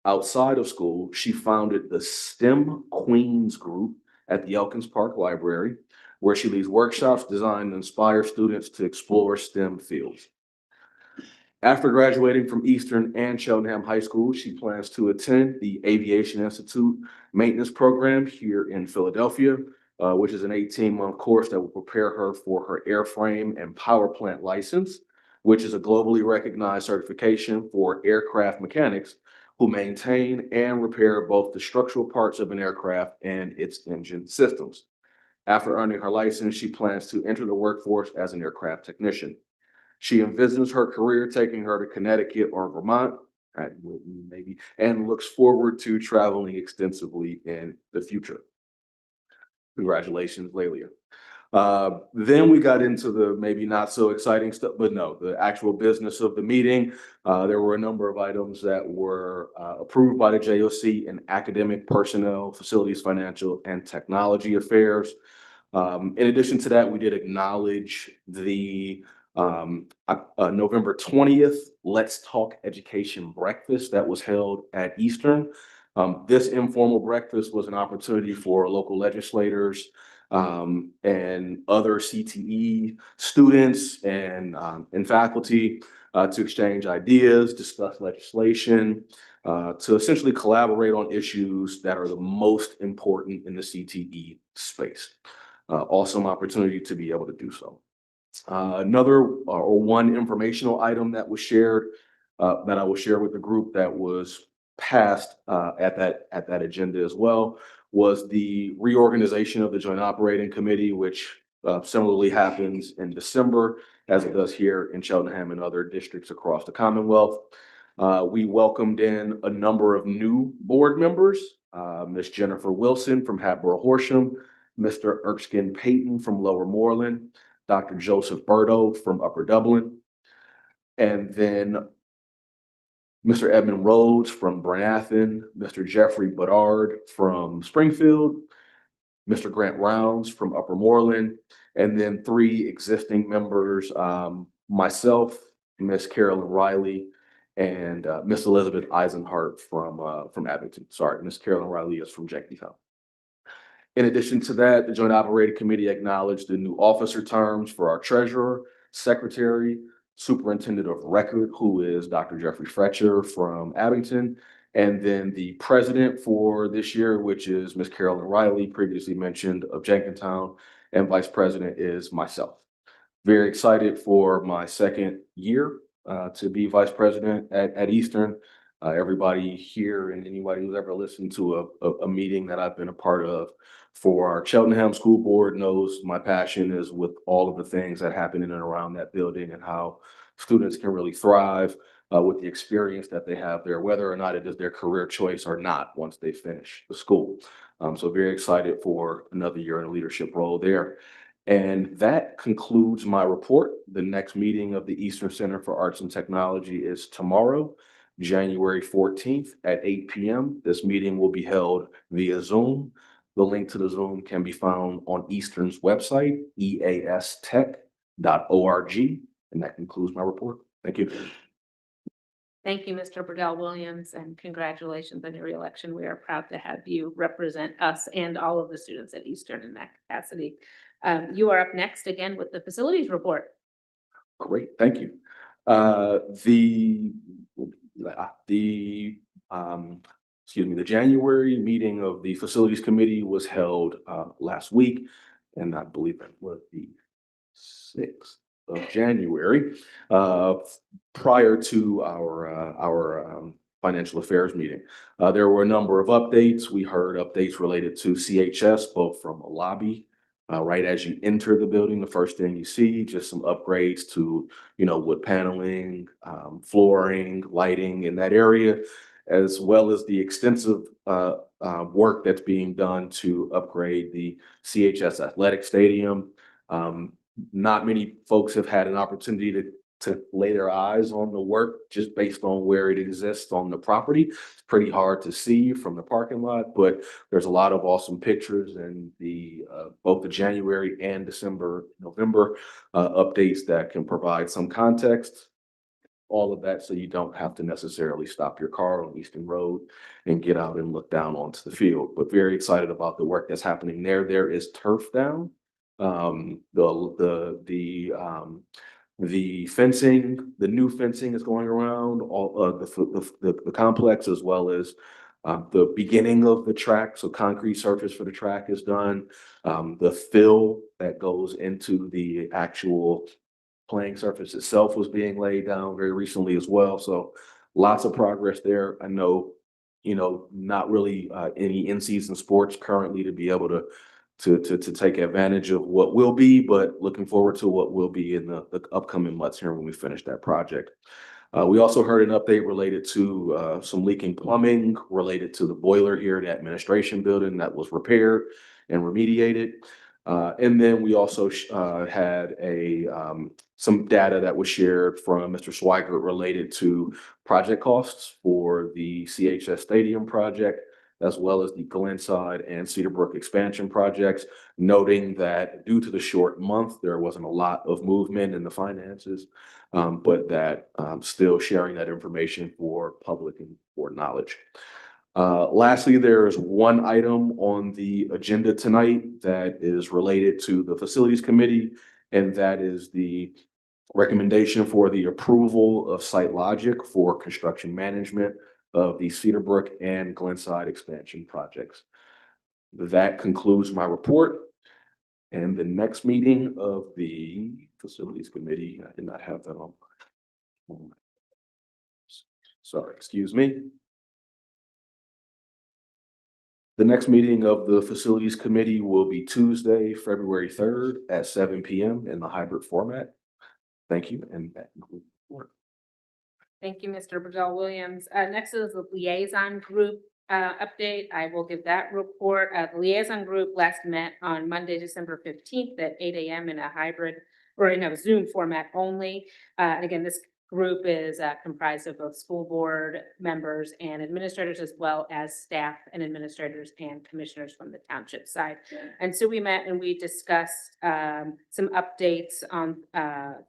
Outside of school, she founded the STEM Queens group at the Elkins Park Library, where she leads workshops designed to inspire students to explore STEM fields. After graduating from Eastern and Cheltenham High School, she plans to attend the Aviation Institute maintenance program here in Philadelphia, which is an 18-month course that will prepare her for her airframe and power plant license, which is a globally recognized certification for aircraft mechanics who maintain and repair both the structural parts of an aircraft and its engine systems. After earning her license, she plans to enter the workforce as an aircraft technician. She envisions her career taking her to Connecticut or Vermont, maybe, and looks forward to traveling extensively in the future. Congratulations, Lelia. Then we got into the maybe not so exciting stuff, but no, the actual business of the meeting. There were a number of items that were approved by the JOC in academic, personnel, facilities, financial, and technology affairs. In addition to that, we did acknowledge the November 20th Let's Talk Education breakfast that was held at Eastern. This informal breakfast was an opportunity for local legislators and other CTE students and faculty to exchange ideas, discuss legislation, to essentially collaborate on issues that are the most important in the CTE space. Awesome opportunity to be able to do so. One informational item that was shared that I will share with the group that was passed at that agenda as well was the reorganization of the Joint Operating Committee, which similarly happens in December, as it does here in Cheltenham and other districts across the Commonwealth. We welcomed in a number of new board members, Ms. Jennifer Wilson from Hatboro Horsham, Mr. Erskine Payton from Lower Moreland, Dr. Joseph Berto from Upper Dublin, and then Mr. Edmund Rhodes from Bernathen, Mr. Jeffrey Bedard from Springfield, Mr. Grant Rounds from Upper Moreland, and then 3 existing members, myself, Miss Carolyn Riley, and Miss Elizabeth Eisenhart from Abington. Sorry, Miss Carolyn Riley is from Jenkintown. In addition to that, the Joint Operating Committee acknowledged the new officer terms for our treasurer, secretary, superintendent of record, who is Dr. Jeffrey Fletcher from Abington, and then the president for this year, which is Miss Carolyn Riley, previously mentioned, of Jenkintown, and vice president is myself. Very excited for my second year to be vice president at Eastern. Everybody here and anybody who's ever listened to a meeting that I've been a part of for our Cheltenham School Board knows my passion is with all of the things that happen in and around that building and how students can really thrive with the experience that they have there, whether or not it is their career choice or not once they finish the school. So very excited for another year in a leadership role there. And that concludes my report. The next meeting of the Eastern Center for Arts and Technology is tomorrow, January 14th at 8 p.m. This meeting will be held via Zoom. The link to the Zoom can be found on Eastern's website, eastech.org. And that concludes my report. Thank you. Thank you, Mr. Burdell Williams, and congratulations on your reelection. We are proud to have you represent us and all of the students at Eastern in that capacity. You are up next again with the facilities report. Great, thank you. The January meeting of the Facilities Committee was held last week, and I believe it was the 6th of January, prior to our financial affairs meeting. There were a number of updates. We heard updates related to CHS, both from a lobby, right as you enter the building, the first thing you see, just some upgrades to, wood paneling, flooring, lighting in that area, as well as the extensive work that's being done to upgrade the CHS Athletic Stadium. Not many folks have had an opportunity to lay their eyes on the work just based on where it exists on the property. It's pretty hard to see from the parking lot, but there's a lot of awesome pictures and both the January and November updates that can provide some context. all of that, so you don't have to necessarily stop your car on Easton Road and get out and look down onto the field. But very excited about the work that's happening there. There is turf down. The fencing, the new fencing is going around all the complex, as well as the beginning of the track. So concrete surface for the track is done. The fill that goes into the actual playing surface itself was being laid down very recently as well. So lots of progress there. I know, not really any in-season sports currently to be able to take advantage of what will be, but looking forward to what will be in the upcoming months here when we finish that project. We also heard an update related to some leaking plumbing related to the boiler here in the administration building that was repaired and remediated. And then we also had some data that was shared from Mr. Swigert related to project costs for the CHS Stadium project, as well as the Glenside and Cedar Brook expansion projects, noting that due to the short month, there wasn't a lot of movement in the finances, but that still sharing that information for public and for knowledge. Lastly, there is one item on the agenda tonight that is related to the Facilities Committee, and that is the recommendation for the approval of SiteLogic for construction management of the Cedar Brook and Glenside expansion projects. That concludes my report. And the next meeting of the Facilities Committee, I did not have that on. Sorry, excuse me. The next meeting of the Facilities Committee will be Tuesday, February 3rd at 7 p.m. in the hybrid format. Thank you, and that concludes the report. Thank you, Mr. Burdell Williams. Next is the liaison group update. I will give that report. The liaison group last met on Monday, December 15th at 8 a.m. in a hybrid or in a Zoom format only. And again, this group is comprised of both school board members and administrators, as well as staff and administrators and commissioners from the township side. And so we met and we discussed some updates on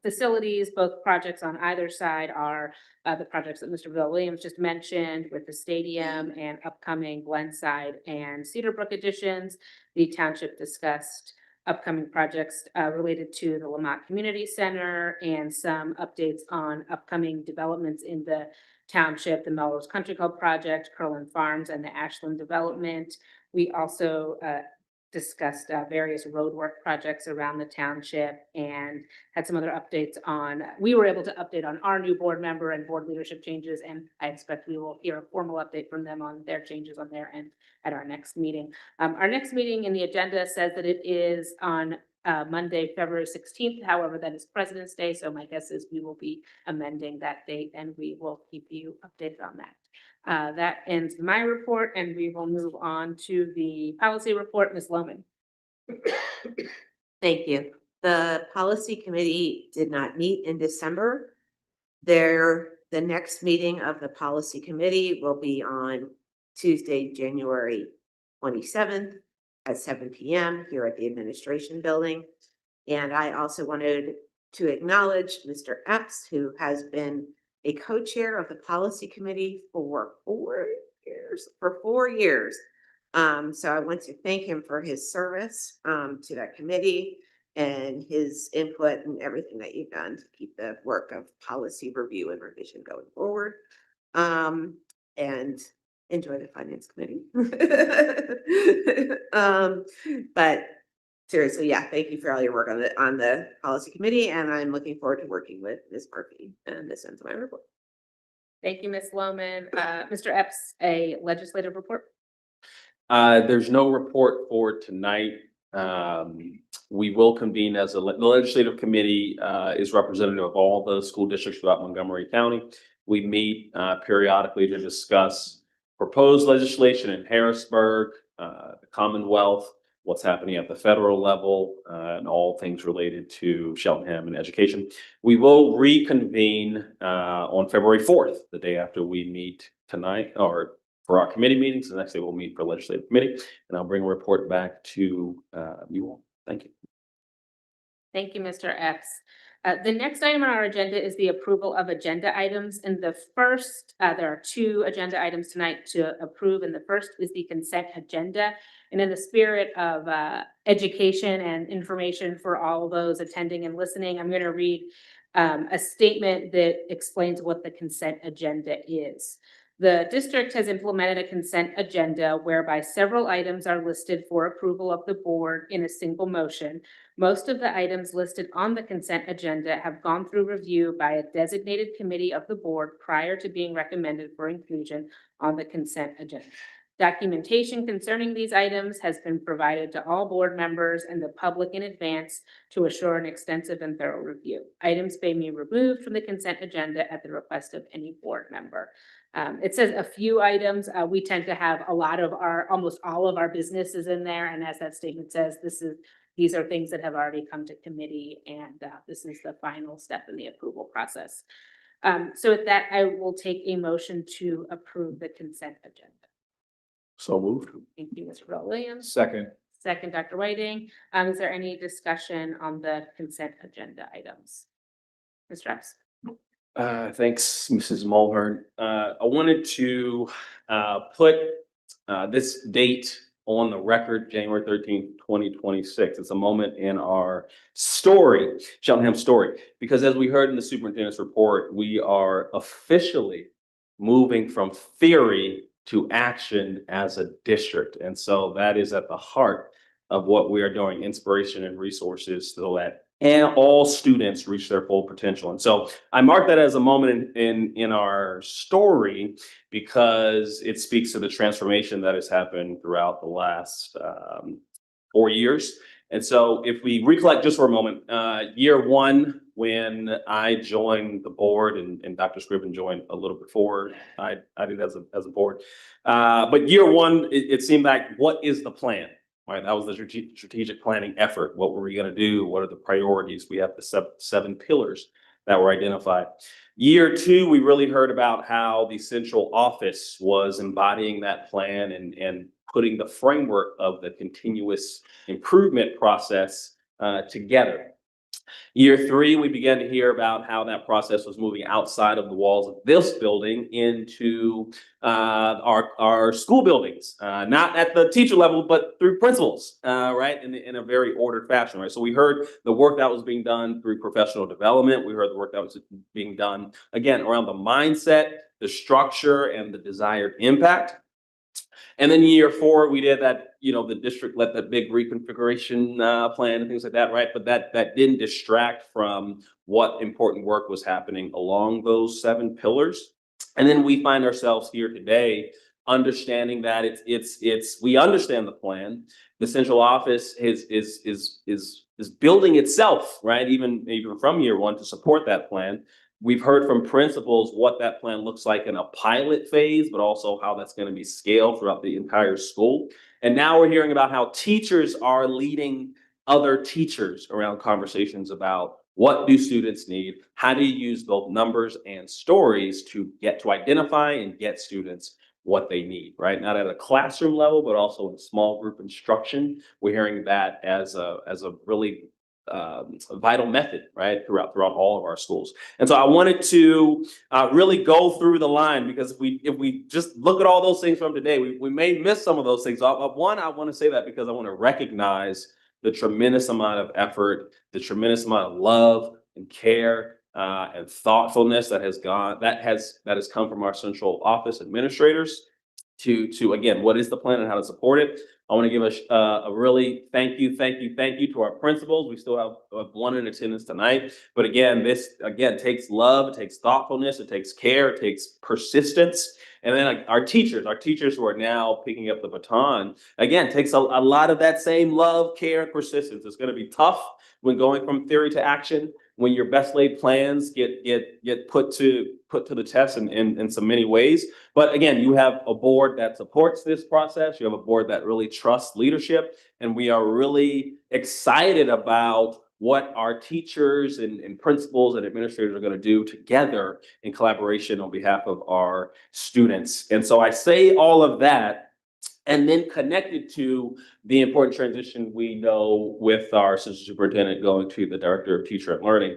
facilities. Both projects on either side are the projects that Mr. Bill Williams just mentioned with the stadium and upcoming Glenside and Cedar Brook additions. The township discussed upcoming projects related to the Lamont Community Center and some updates on upcoming developments in the township, the Melrose Country Club project, Curlin Farms, and the Ashland development. We also discussed various roadwork projects around the township and had some other updates on, we were able to update on our new board member and board leadership changes, and I expect we will hear a formal update from them on their changes on their end at our next meeting. Our next meeting in the agenda says that it is on Monday, February 16th. However, that is President's Day, so my guess is we will be amending that date and we will keep you updated on that. That ends my report, and we will move on to the policy report. Ms. Lohman. Thank you. The policy committee did not meet in December. The next meeting of the policy committee will be on Tuesday, January 27th at 7 p.m. here at the administration building. And I also wanted to acknowledge Mr. Epps, who has been a co-chair of the policy committee for 4 years. So I want to thank him for his service to that committee and his input and everything that you've done to keep the work of policy review and revision going forward. And enjoy the finance committee. But seriously, yeah, thank you for all your work on the policy committee, and I'm looking forward to working with Ms. Murphy. And this ends my report. Thank you, Ms. Lohman. Mr. Epps, a legislative report? There's no report for tonight. We will convene as the legislative committee is representative of all the school districts throughout Montgomery County. We meet periodically to discuss proposed legislation in Harrisburg, the Commonwealth, what's happening at the federal level, and all things related to Cheltenham and education. We will reconvene on February 4th, the day after we meet tonight, or for our committee meetings. The next day we'll meet for legislative committee, and I'll bring a report back to you all. Thank you. Thank you, Mr. Epps. The next item on our agenda is the approval of agenda items. And the first, there are two agenda items tonight to approve, and the first is the consent agenda. And in the spirit of education and information for all of those attending and listening, I'm going to read a statement that explains what the consent agenda is. The district has implemented a consent agenda whereby several items are listed for approval of the board in a single motion. Most of the items listed on the consent agenda have gone through review by a designated committee of the board prior to being recommended for inclusion on the consent agenda. Documentation concerning these items has been provided to all board members and the public in advance to assure an extensive and thorough review. Items may be removed from the consent agenda at the request of any board member. It says a few items. We tend to have a lot of almost all of our businesses in there. And as that statement says, these are things that have already come to committee, and this is the final step in the approval process. So with that, I will take a motion to approve the consent agenda. So moved. Thank you, Mr. Earl Williams. Second. Second, Dr. Whiting. Is there any discussion on the consent agenda items? Ms. Reps? Thanks, Mrs. Mulhern. I wanted to put this date on the record, January 13th, 2026. It's a moment in our story, Cheltenham story, because as we heard in the superintendent's report, we are officially moving from theory to action as a district. And so that is at the heart of what we are doing, inspiration and resources, so that all students reach their full potential. And so I mark that as a moment in our story because it speaks to the transformation that has happened throughout the last 4 years. And so if we recollect just for a moment, year one, when I joined the board and Dr. Scriven joined a little before I did as a board. But year one, it seemed like, what is the plan? Right, that was the strategic planning effort. What were we going to do? What are the priorities? We have the seven pillars that were identified. Year two, we really heard about how the central office was embodying that plan and putting the framework of the continuous improvement process together. Year three, we began to hear about how that process was moving outside of the walls of this building into our school buildings, not at the teacher level, but through principals, right, in a very ordered fashion, right? So we heard the work that was being done through professional development. We heard the work that was being done, again, around the mindset, the structure, and the desired impact. And then year four, we did that, the district let that big reconfiguration plan and things like that, right? But that didn't distract from what important work was happening along those seven pillars. And then we find ourselves here today understanding that we understand the plan. The central office is building itself, right? Even from year one to support that plan. We've heard from principals what that plan looks like in a pilot phase, but also how that's going to be scaled throughout the entire school. And now we're hearing about how teachers are leading other teachers around conversations about what do students need? How do you use both numbers and stories to get to identify and get students what they need, right? Not at a classroom level, but also in small group instruction. We're hearing that as a really a vital method, right, throughout all of our schools. And so I wanted to really go through the line, because if we just look at all those things from today, we may miss some of those things. One, I want to say that because I want to recognize the tremendous amount of effort, the tremendous amount of love and care and thoughtfulness that has come from our central office administrators to again, what is the plan and how to support it. I want to give a really thank you to our principals. We still have one in attendance tonight. But again, this takes love, it takes thoughtfulness, it takes care, it takes persistence. And then our teachers who are now picking up the baton, again, takes a lot of that same love, care, and persistence. It's going to be tough when going from theory to action, when your best laid plans get put to the test in so many ways. But again, you have a board that supports this process. You have a board that really trusts leadership. And we are really excited about what our teachers and principals and administrators are going to do together in collaboration on behalf of our students. And so I say all of that, and then connected to the important transition we know with our assistant superintendent going to the director of teacher and learning.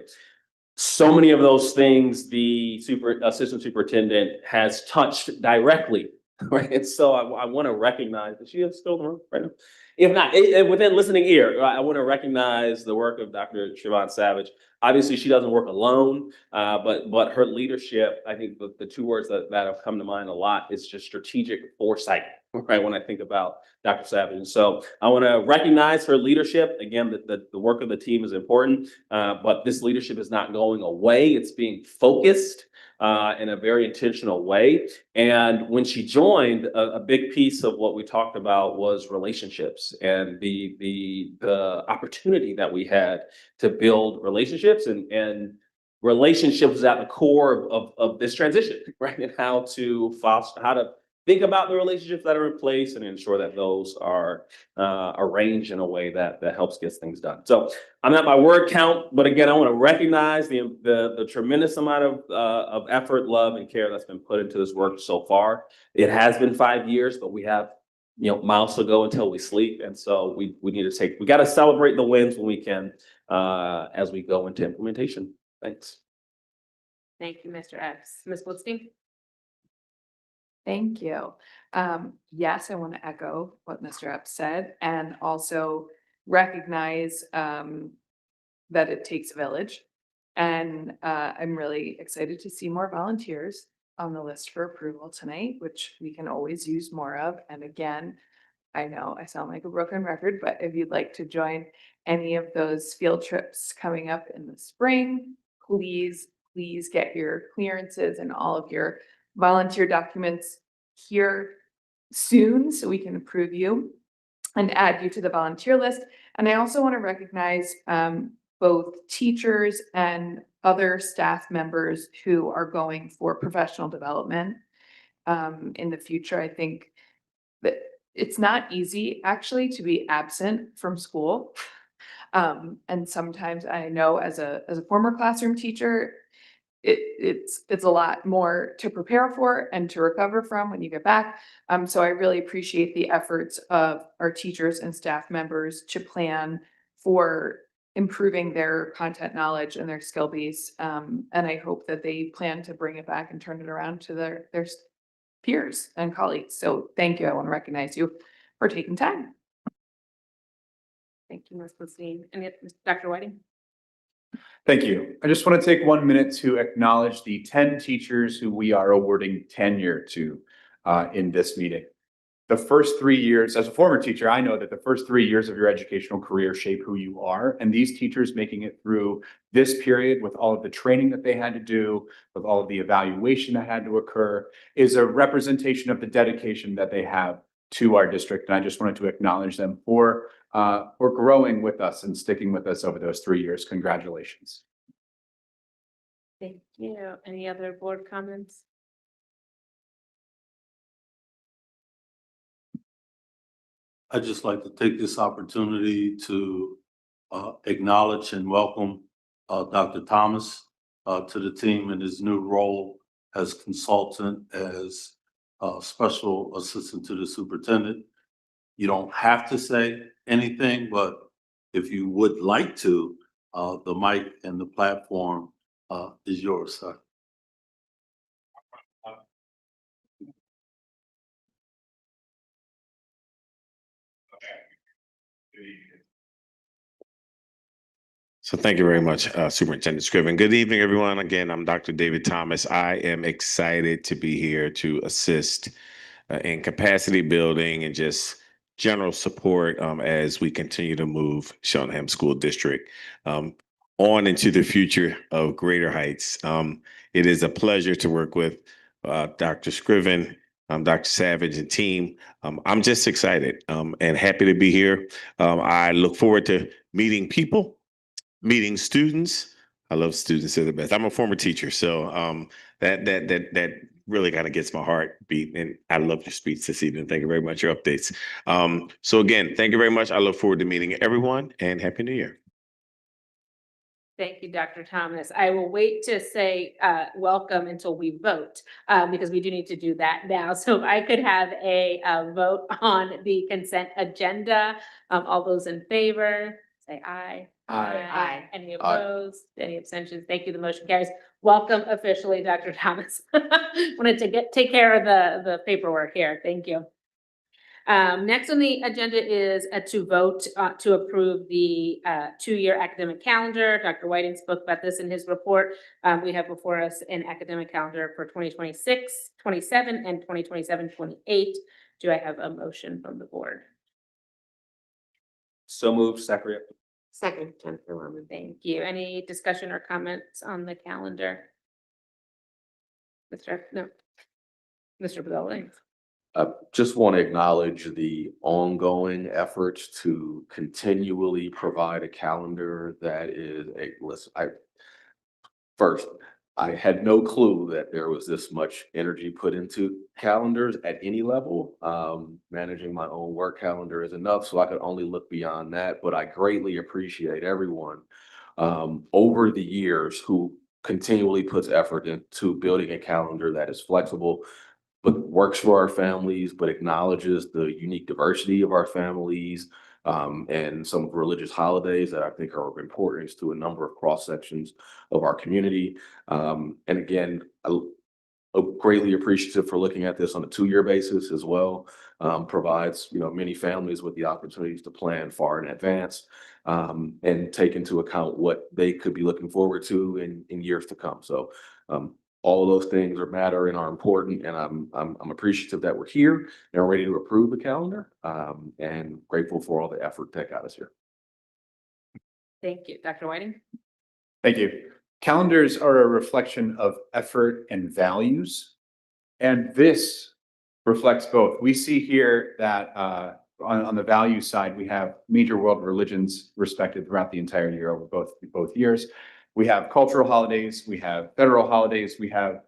so many of those things, the assistant superintendent has touched directly, right? And so I want to recognize that she is still in the room right now. If not, within listening ear, I want to recognize the work of Dr. Siobhan Savage. Obviously, she doesn't work alone, but her leadership, I think the two words that have come to mind a lot is just strategic foresight, right? When I think about Dr. Savage. And so I want to recognize her leadership. Again, the work of the team is important, but this leadership is not going away. It's being focused in a very intentional way. And when she joined, a big piece of what we talked about was relationships and the opportunity that we had to build relationships, and relationships is at the core of this transition, right? And how to foster, how to think about the relationships that are in place and ensure that those are arranged in a way that helps get things done. So I'm at my word count, but again, I want to recognize the tremendous amount of effort, love, and care that's been put into this work so far. It has been 5 years, but we have miles to go until we sleep, and so we got to celebrate the wins when we can as we go into implementation. Thanks. Thank you, Mr. Epps. Ms. Goldstein? Thank you. Yes, I want to echo what Mr. Epps said and also recognize that it takes a village. And I'm really excited to see more volunteers on the list for approval tonight, which we can always use more of. And again, I know I sound like a broken record, but if you'd like to join any of those field trips coming up in the spring, please get your clearances and all of your volunteer documents here soon so we can approve you and add you to the volunteer list. And I also want to recognize both teachers and other staff members who are going for professional development in the future. I think that it's not easy actually to be absent from school. And sometimes I know as a former classroom teacher, it's a lot more to prepare for and to recover from when you get back. So I really appreciate the efforts of our teachers and staff members to plan for improving their content knowledge and their skill base. And I hope that they plan to bring it back and turn it around to their peers and colleagues. So thank you. I want to recognize you for taking time. Thank you, Ms. Goldstein. And Dr. Whiting? Thank you. I just want to take 1 minute to acknowledge the 10 teachers who we are awarding tenure to in this meeting. The first 3 years, as a former teacher, I know that the first 3 years of your educational career shape who you are. And these teachers making it through this period with all of the training that they had to do, with all of the evaluation that had to occur, is a representation of the dedication that they have to our district. And I just wanted to acknowledge them for growing with us and sticking with us over those 3 years. Congratulations. Thank you. Any other board comments? I'd just like to take this opportunity to acknowledge and welcome Dr. Thomas to the team in his new role as consultant, as special assistant to the superintendent. You don't have to say anything, but if you would like to, the mic and the platform is yours, sir. So thank you very much, Superintendent Scriven. Good evening, everyone. Again, I'm Dr. David Thomas. I am excited to be here to assist in capacity building and just general support as we continue to move Cheltenham School District on into the future of greater heights. It is a pleasure to work with Dr. Scriven, Dr. Savage and team. I'm just excited and happy to be here. I look forward to meeting people, meeting students. I love students, they're the best. I'm a former teacher, so that really kind of gets my heart beat. And I love your speech this evening. Thank you very much, your updates. So again, thank you very much. I look forward to meeting everyone and Happy New Year. Thank you, Dr. Thomas. I will wait to say welcome until we vote because we do need to do that now. So if I could have a vote on the consent agenda, all those in favor, say aye. Aye. Any opposed? Any abstentions? Thank you. The motion carries. Welcome officially, Dr. Thomas. Wanted to take care of the paperwork here. Thank you. Next on the agenda is to vote to approve the 2-year academic calendar. Dr. Whiting spoke about this in his report. We have before us an academic calendar for 2026, 27, and 2027, 28. Do I have a motion from the board? So moved, Zachary. Second, Jennifer Lerman. Thank you. Any discussion or comments on the calendar? Mr. Bedell. I just want to acknowledge the ongoing efforts to continually provide a calendar that is first, I had no clue that there was this much energy put into calendars at any level. Managing my own work calendar is enough, so I could only look beyond that, but I greatly appreciate everyone over the years who continually puts effort into building a calendar that is flexible, but works for our families, but acknowledges the unique diversity of our families, and some religious holidays that I think are of importance to a number of cross sections of our community. And again, I'm greatly appreciative for looking at this on a 2-year basis as well. Provides, many families with the opportunities to plan far in advance, and take into account what they could be looking forward to in years to come. So, all of those things matter and are important, and I'm appreciative that we're here and are ready to approve the calendar, and grateful for all the effort that got us here. Thank you. Dr. Whiting? Thank you. Calendars are a reflection of effort and values, and this reflects both. We see here that on the value side, we have major world religions respected throughout the entire year over both years. We have cultural holidays, we have federal holidays, we have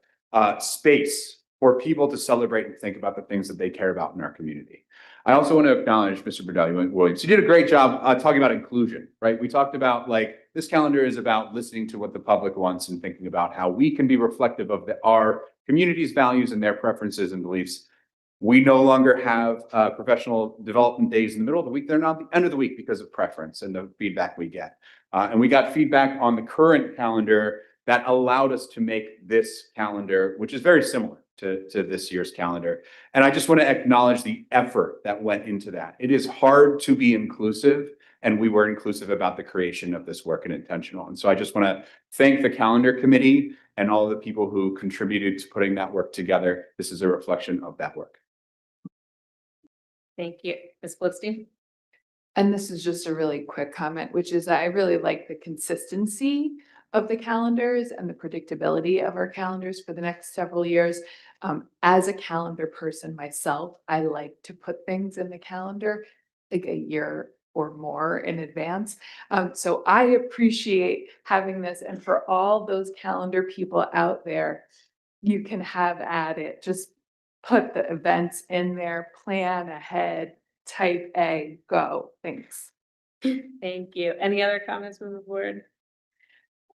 space for people to celebrate and think about the things that they care about in our community. I also want to acknowledge Mr. Bedell-Williams. You did a great job talking about inclusion, right? We talked about this calendar is about listening to what the public wants and thinking about how we can be reflective of our community's values and their preferences and beliefs. We no longer have professional development days in the middle of the week. They're not the end of the week because of preference and the feedback we get. And we got feedback on the current calendar that allowed us to make this calendar, which is very similar to this year's calendar. And I just want to acknowledge the effort that went into that. It is hard to be inclusive, and we were inclusive about the creation of this work and intentional. And so I just want to thank the calendar committee and all the people who contributed to putting that work together. This is a reflection of that work. Thank you. Ms. Blickstein? And this is just a really quick comment, which is I really like the consistency of the calendars and the predictability of our calendars for the next several years. As a calendar person myself, I like to put things in the calendar like a year or more in advance. So I appreciate having this. And for all those calendar people out there, you can have at it. Just put the events in there, plan ahead, type A, go. Thanks. Thank you. Any other comments from the board?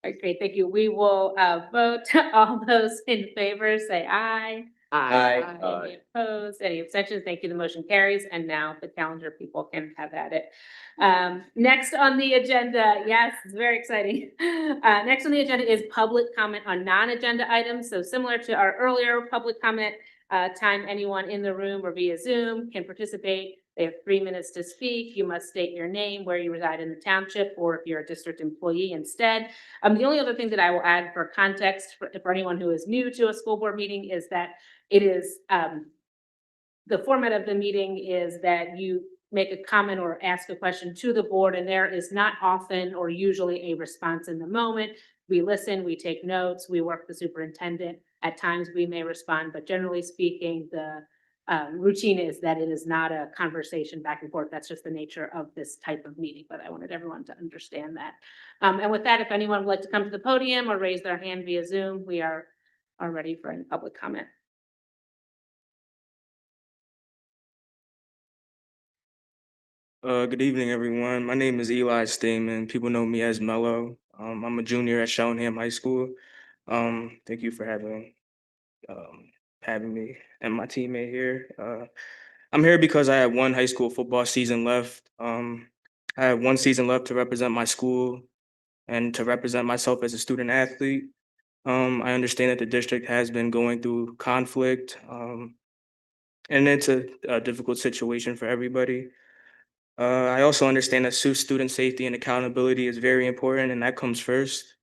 All right, great, thank you. We will vote. All those in favor, say aye. Aye. Any opposed, any abstentions? Thank you. The motion carries. And now the calendar people can have at it. Next on the agenda, yes, it's very exciting. Next on the agenda is public comment on non-agenda items. So similar to our earlier public comment time, anyone in the room or via Zoom can participate. They have 3 minutes to speak. You must state your name, where you reside in the township, or if you're a district employee instead. The only other thing that I will add for context for anyone who is new to a school board meeting is that it is, the format of the meeting is that you make a comment or ask a question to the board, and there is not often or usually a response in the moment. We listen, we take notes, we work with the superintendent. At times we may respond, but generally speaking, the routine is that it is not a conversation back and forth. That's just the nature of this type of meeting, but I wanted everyone to understand that. And with that, if anyone would like to come to the podium or raise their hand via Zoom, we are ready for any public comment. Good evening, everyone. My name is Eli Stamen. People know me as Mello. I'm a junior at Cheltenham High School. Thank you for having me and my teammate here. I'm here because I have one high school football season left. I have one season left to represent my school and to represent myself as a student athlete. I understand that the district has been going through conflict, and it's a difficult situation for everybody. I also understand that student safety and accountability is very important, and that comes first.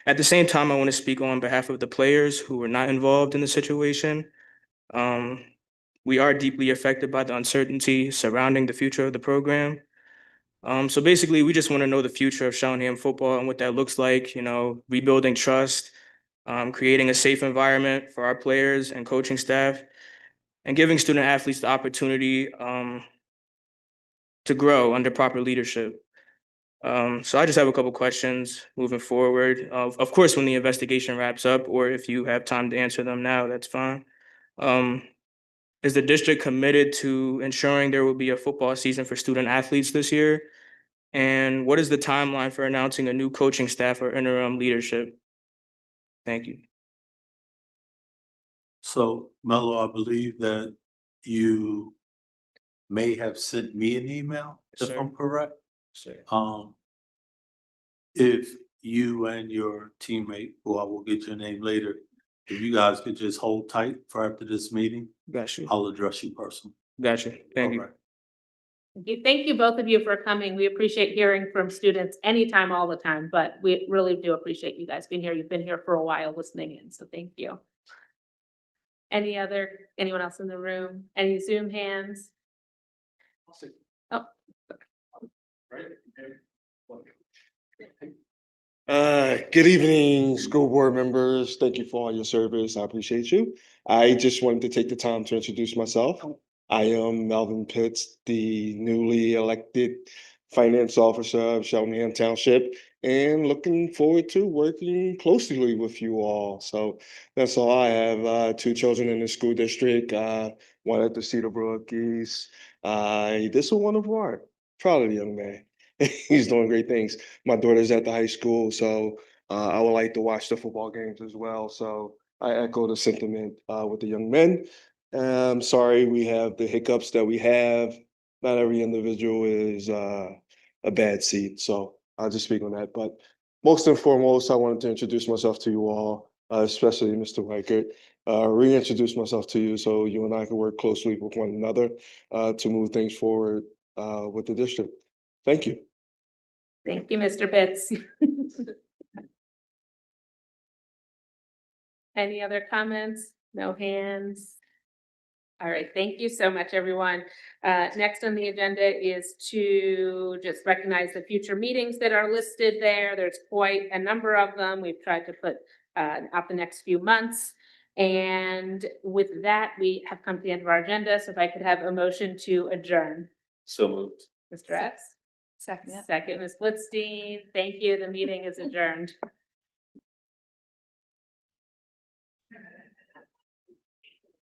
At the same time, I want to speak on behalf of the players who were not involved in the situation. We are deeply affected by the uncertainty surrounding the future of the program. So basically, we just want to know the future of Cheltenham football and what that looks like, rebuilding trust, creating a safe environment for our players and coaching staff, and giving student athletes the opportunity to grow under proper leadership. So I just have a couple questions moving forward. Of course, when the investigation wraps up, or if you have time to answer them now, that's fine. Is the district committed to ensuring there will be a football season for student athletes this year? And what is the timeline for announcing a new coaching staff or interim leadership? Thank you. So Mello, I believe that you may have sent me an email, Yes, if sir. I'm correct. Sir. If you and your teammate, who I will get your name later, if you guys could just hold tight for after this meeting, Got you. I'll address you personally. Got you. Thank you. All right. Thank you, both of you, for coming. We appreciate hearing from students anytime, all the time, but we really do appreciate you guys being here. You've been here for a while listening in, so thank you. Anyone else in the room? Any Zoom hands? Oh. Good evening, school board members. Thank you for all your service. I appreciate you. I just wanted to take the time to introduce myself. I am Melvin Pitts, the newly elected finance officer of Cheltenham Township, and looking forward to working closely with you all. So that's all. I have two children in the school district, one at the Cedarbrook East. This is one of our proud of the young man. He's doing great things. My daughter's at the high school, so I would like to watch the football games as well. So I echo the sentiment with the young men. Sorry we have the hiccups that we have. Not every individual is a bad seed, so I'll just speak on that. But most and foremost, I wanted to introduce myself to you all, especially Mr. Reichert. Reintroduce myself to you so you and I can work closely with one another to move things forward with the district. Thank you. Thank you, Mr. Pitts. Any other comments? No hands? All right, thank you so much, everyone. Next on the agenda is to just recognize the future meetings that are listed there. There's quite a number of them. We've tried to put out the next few months. And with that, we have come to the end of our agenda. So if I could have a motion to adjourn. So moved. Mr. Epps? Second. Second, Ms. Blitzstein. Thank you. The meeting is adjourned.